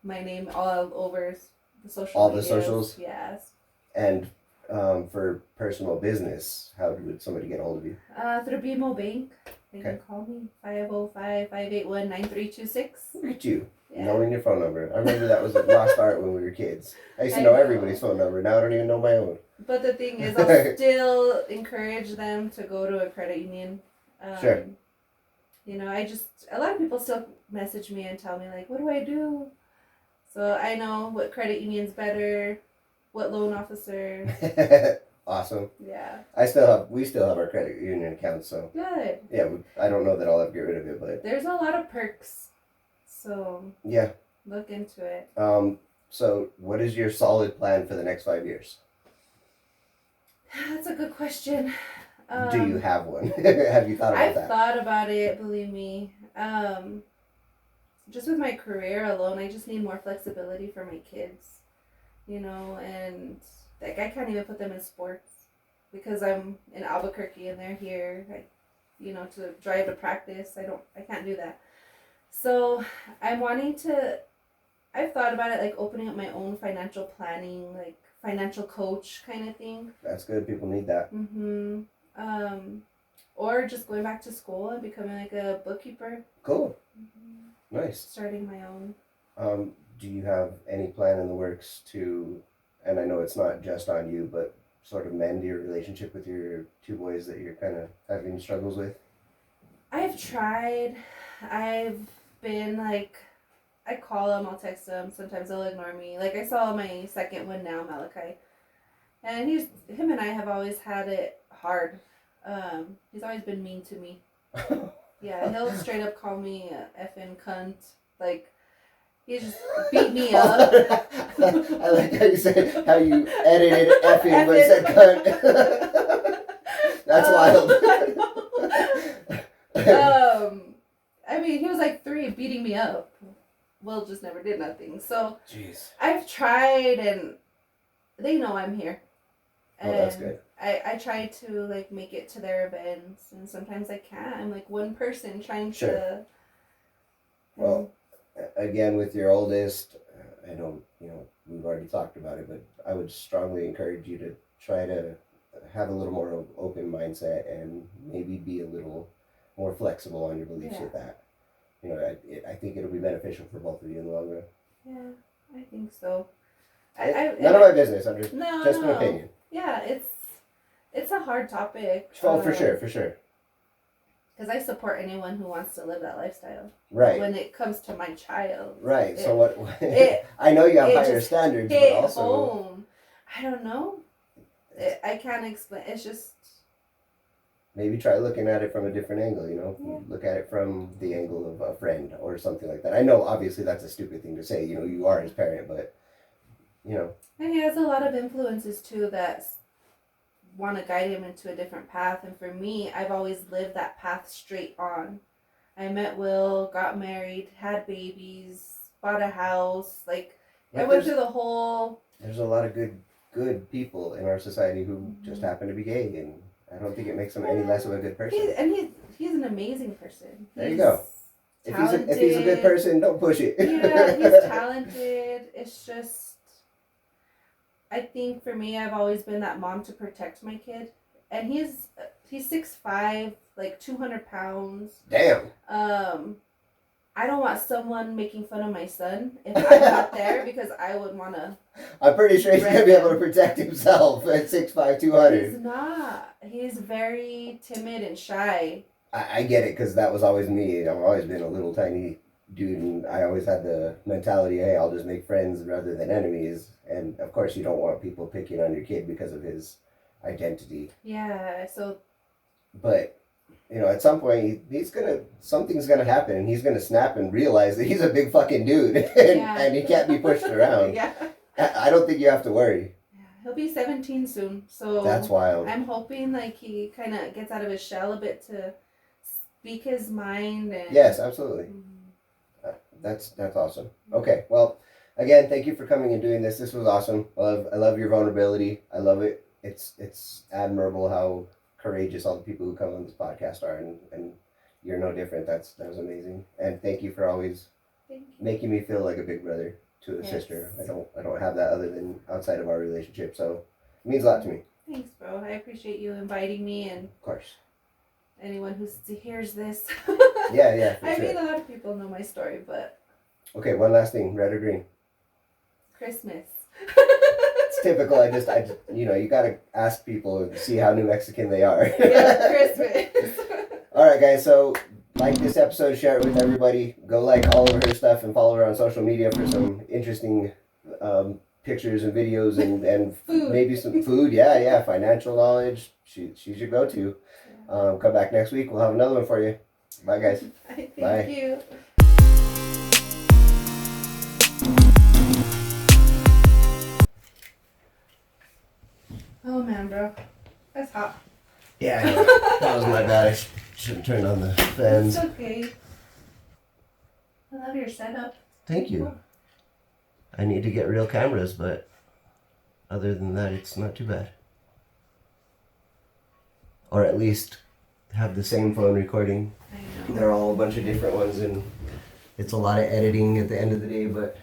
my name all over the social
All
medias.
the socials?
Yes.
And for personal business, how would somebody get a hold of you?
Through BMO Bank. They can call me 505-581-9326.
Look at you, knowing your phone number. I remember that was a lost art when we were kids. I used to know everybody's phone number. Now I don't even know my own.
But the thing is, I'll still encourage them to go to a credit union.
Sure.
A lot of people still message me and tell me, like, what do I do? So I know what credit union's better, what loan officer.
Awesome.
Yeah.
We still have our credit union accounts, so.
Good.
Yeah, I don't know that I'll ever get rid of it, but.
There's a lot of perks, so.
Yeah.
Look into it.
So what is your solid plan for the next 5 years?
That's a good question.
Do you have one? Have you thought about that?
I've thought about it, believe me. Just with my career alone, I just need more flexibility for my kids, and like I can't even put them in sports because I'm in Albuquerque and they're here, to drive to practice. I can't do that. So I'm wanting to. I've thought about it, like opening up my own financial planning, like financial coach kind of thing.
That's good. People need that.
Mm-hmm. Or just going back to school and becoming like a bookkeeper.
Cool.
Mm-hmm.
Nice.
Starting my own.
Do you have any plan in the works to, and I know it's not just on you, but sort of mend your relationship with your two boys that you're kind of having struggles with?
I've tried. I've been like, I call them, I'll text them. Sometimes they'll ignore me. Like I saw my second one now, Malachi, and him and I have always had it hard. He's always been mean to me. Yeah, he'll straight up call me a effing cunt. Like, he just beat me up.
I like how you said how you edited effing but said cunt. That's wild.
I mean, he was like 3 beating me up. Will just never did nothing. So
jeez.
I've tried, and they know I'm here.
Oh, that's good.
I try to like make it to their events, and sometimes I can't. I'm like one person trying to.
Well, again, with your oldest, I know we've already talked about it, but I would strongly encourage you to try to have a little more open mindset and maybe be a little more flexible on your beliefs with that. I think it'll be beneficial for both of you in the long run.
Yeah, I think so.
None of my business. I'm just an opinion.
Yeah, it's a hard topic.
Oh, for sure.
Because I support anyone who wants to live that lifestyle.
Right.
When it comes to my child.
Right. So what? I know you have higher standards, but also.
Home. I don't know. I can't explain. It's just.
Maybe try looking at it from a different angle.
Yeah.
Look at it from the angle of a friend or something like that. I know, obviously, that's a stupid thing to say. You are his parent, but.
And he has a lot of influences too that want to guide him into a different path. And for me, I've always lived that path straight on. I met Will, got married, had babies, bought a house. Like, I went through the whole.
There's a lot of good people in our society who just happen to be gay, and I don't think it makes them any less of a good person.
He's an amazing person.
There you go. If he's a good person, don't push it.
Yeah, he's talented. It's just. I think for me, I've always been that mom to protect my kid, and he's 6'5", like 200 pounds.
Damn.
I don't want someone making fun of my son if I'm not there, because I would want to.
I'm pretty sure he's gonna be able to protect himself at 6'5", 200.
He's not. He's very timid and shy.
I get it, because that was always me. I've always been a little tiny dude, and I always had the mentality, hey, I'll just make friends rather than enemies. And of course you don't want people picking on your kid because of his identity.
Yeah, so.
But, at some point something's gonna happen, and he's gonna snap and realize that he's a big fucking dude, and he can't be pushed around.
Yeah.
I don't think you have to worry.
Yeah, he'll be 17 soon, so.
That's wild.
I'm hoping like he kind of gets out of his shell a bit to speak his mind. And.
Yes, absolutely. Mm-hmm. That's awesome. Okay, well. Again, thank you for coming and doing this. This was awesome. I love your vulnerability. I love it. It's admirable how courageous all the people who come on this podcast are, and you're no different. That was amazing. And thank you for always making me feel like a big brother to a sister. I don't have that other than outside of our relationship. So it means a lot to me.
Thanks, bro. I appreciate you inviting me, and
of course.
Anyone who hears this.
Yeah.
I mean, a lot of people know my story, but.
Okay, one last thing. Red or green?
Christmas.
It's typical. I just you gotta ask people and see how New Mexican they are.
Yeah, Christmas.
All right, guys. So like this episode, share it with everybody. Go like all of her stuff and follow her on social media for some interesting pictures and videos and
food.
Maybe some food. Yeah. Financial knowledge. She's your go-to. Come back next week. We'll have another one for you. Bye, guys.
Thank you. Oh man, bro, that's hot.
Yeah, that was my bad. I should have turned on the fans.
It's okay. I love your setup.
Thank you. I need to get real cameras, but other than that, it's not too bad. Or at least have the same phone recording.
I know.
They're all a bunch of different ones, and it's a lot of editing at the end of the day, but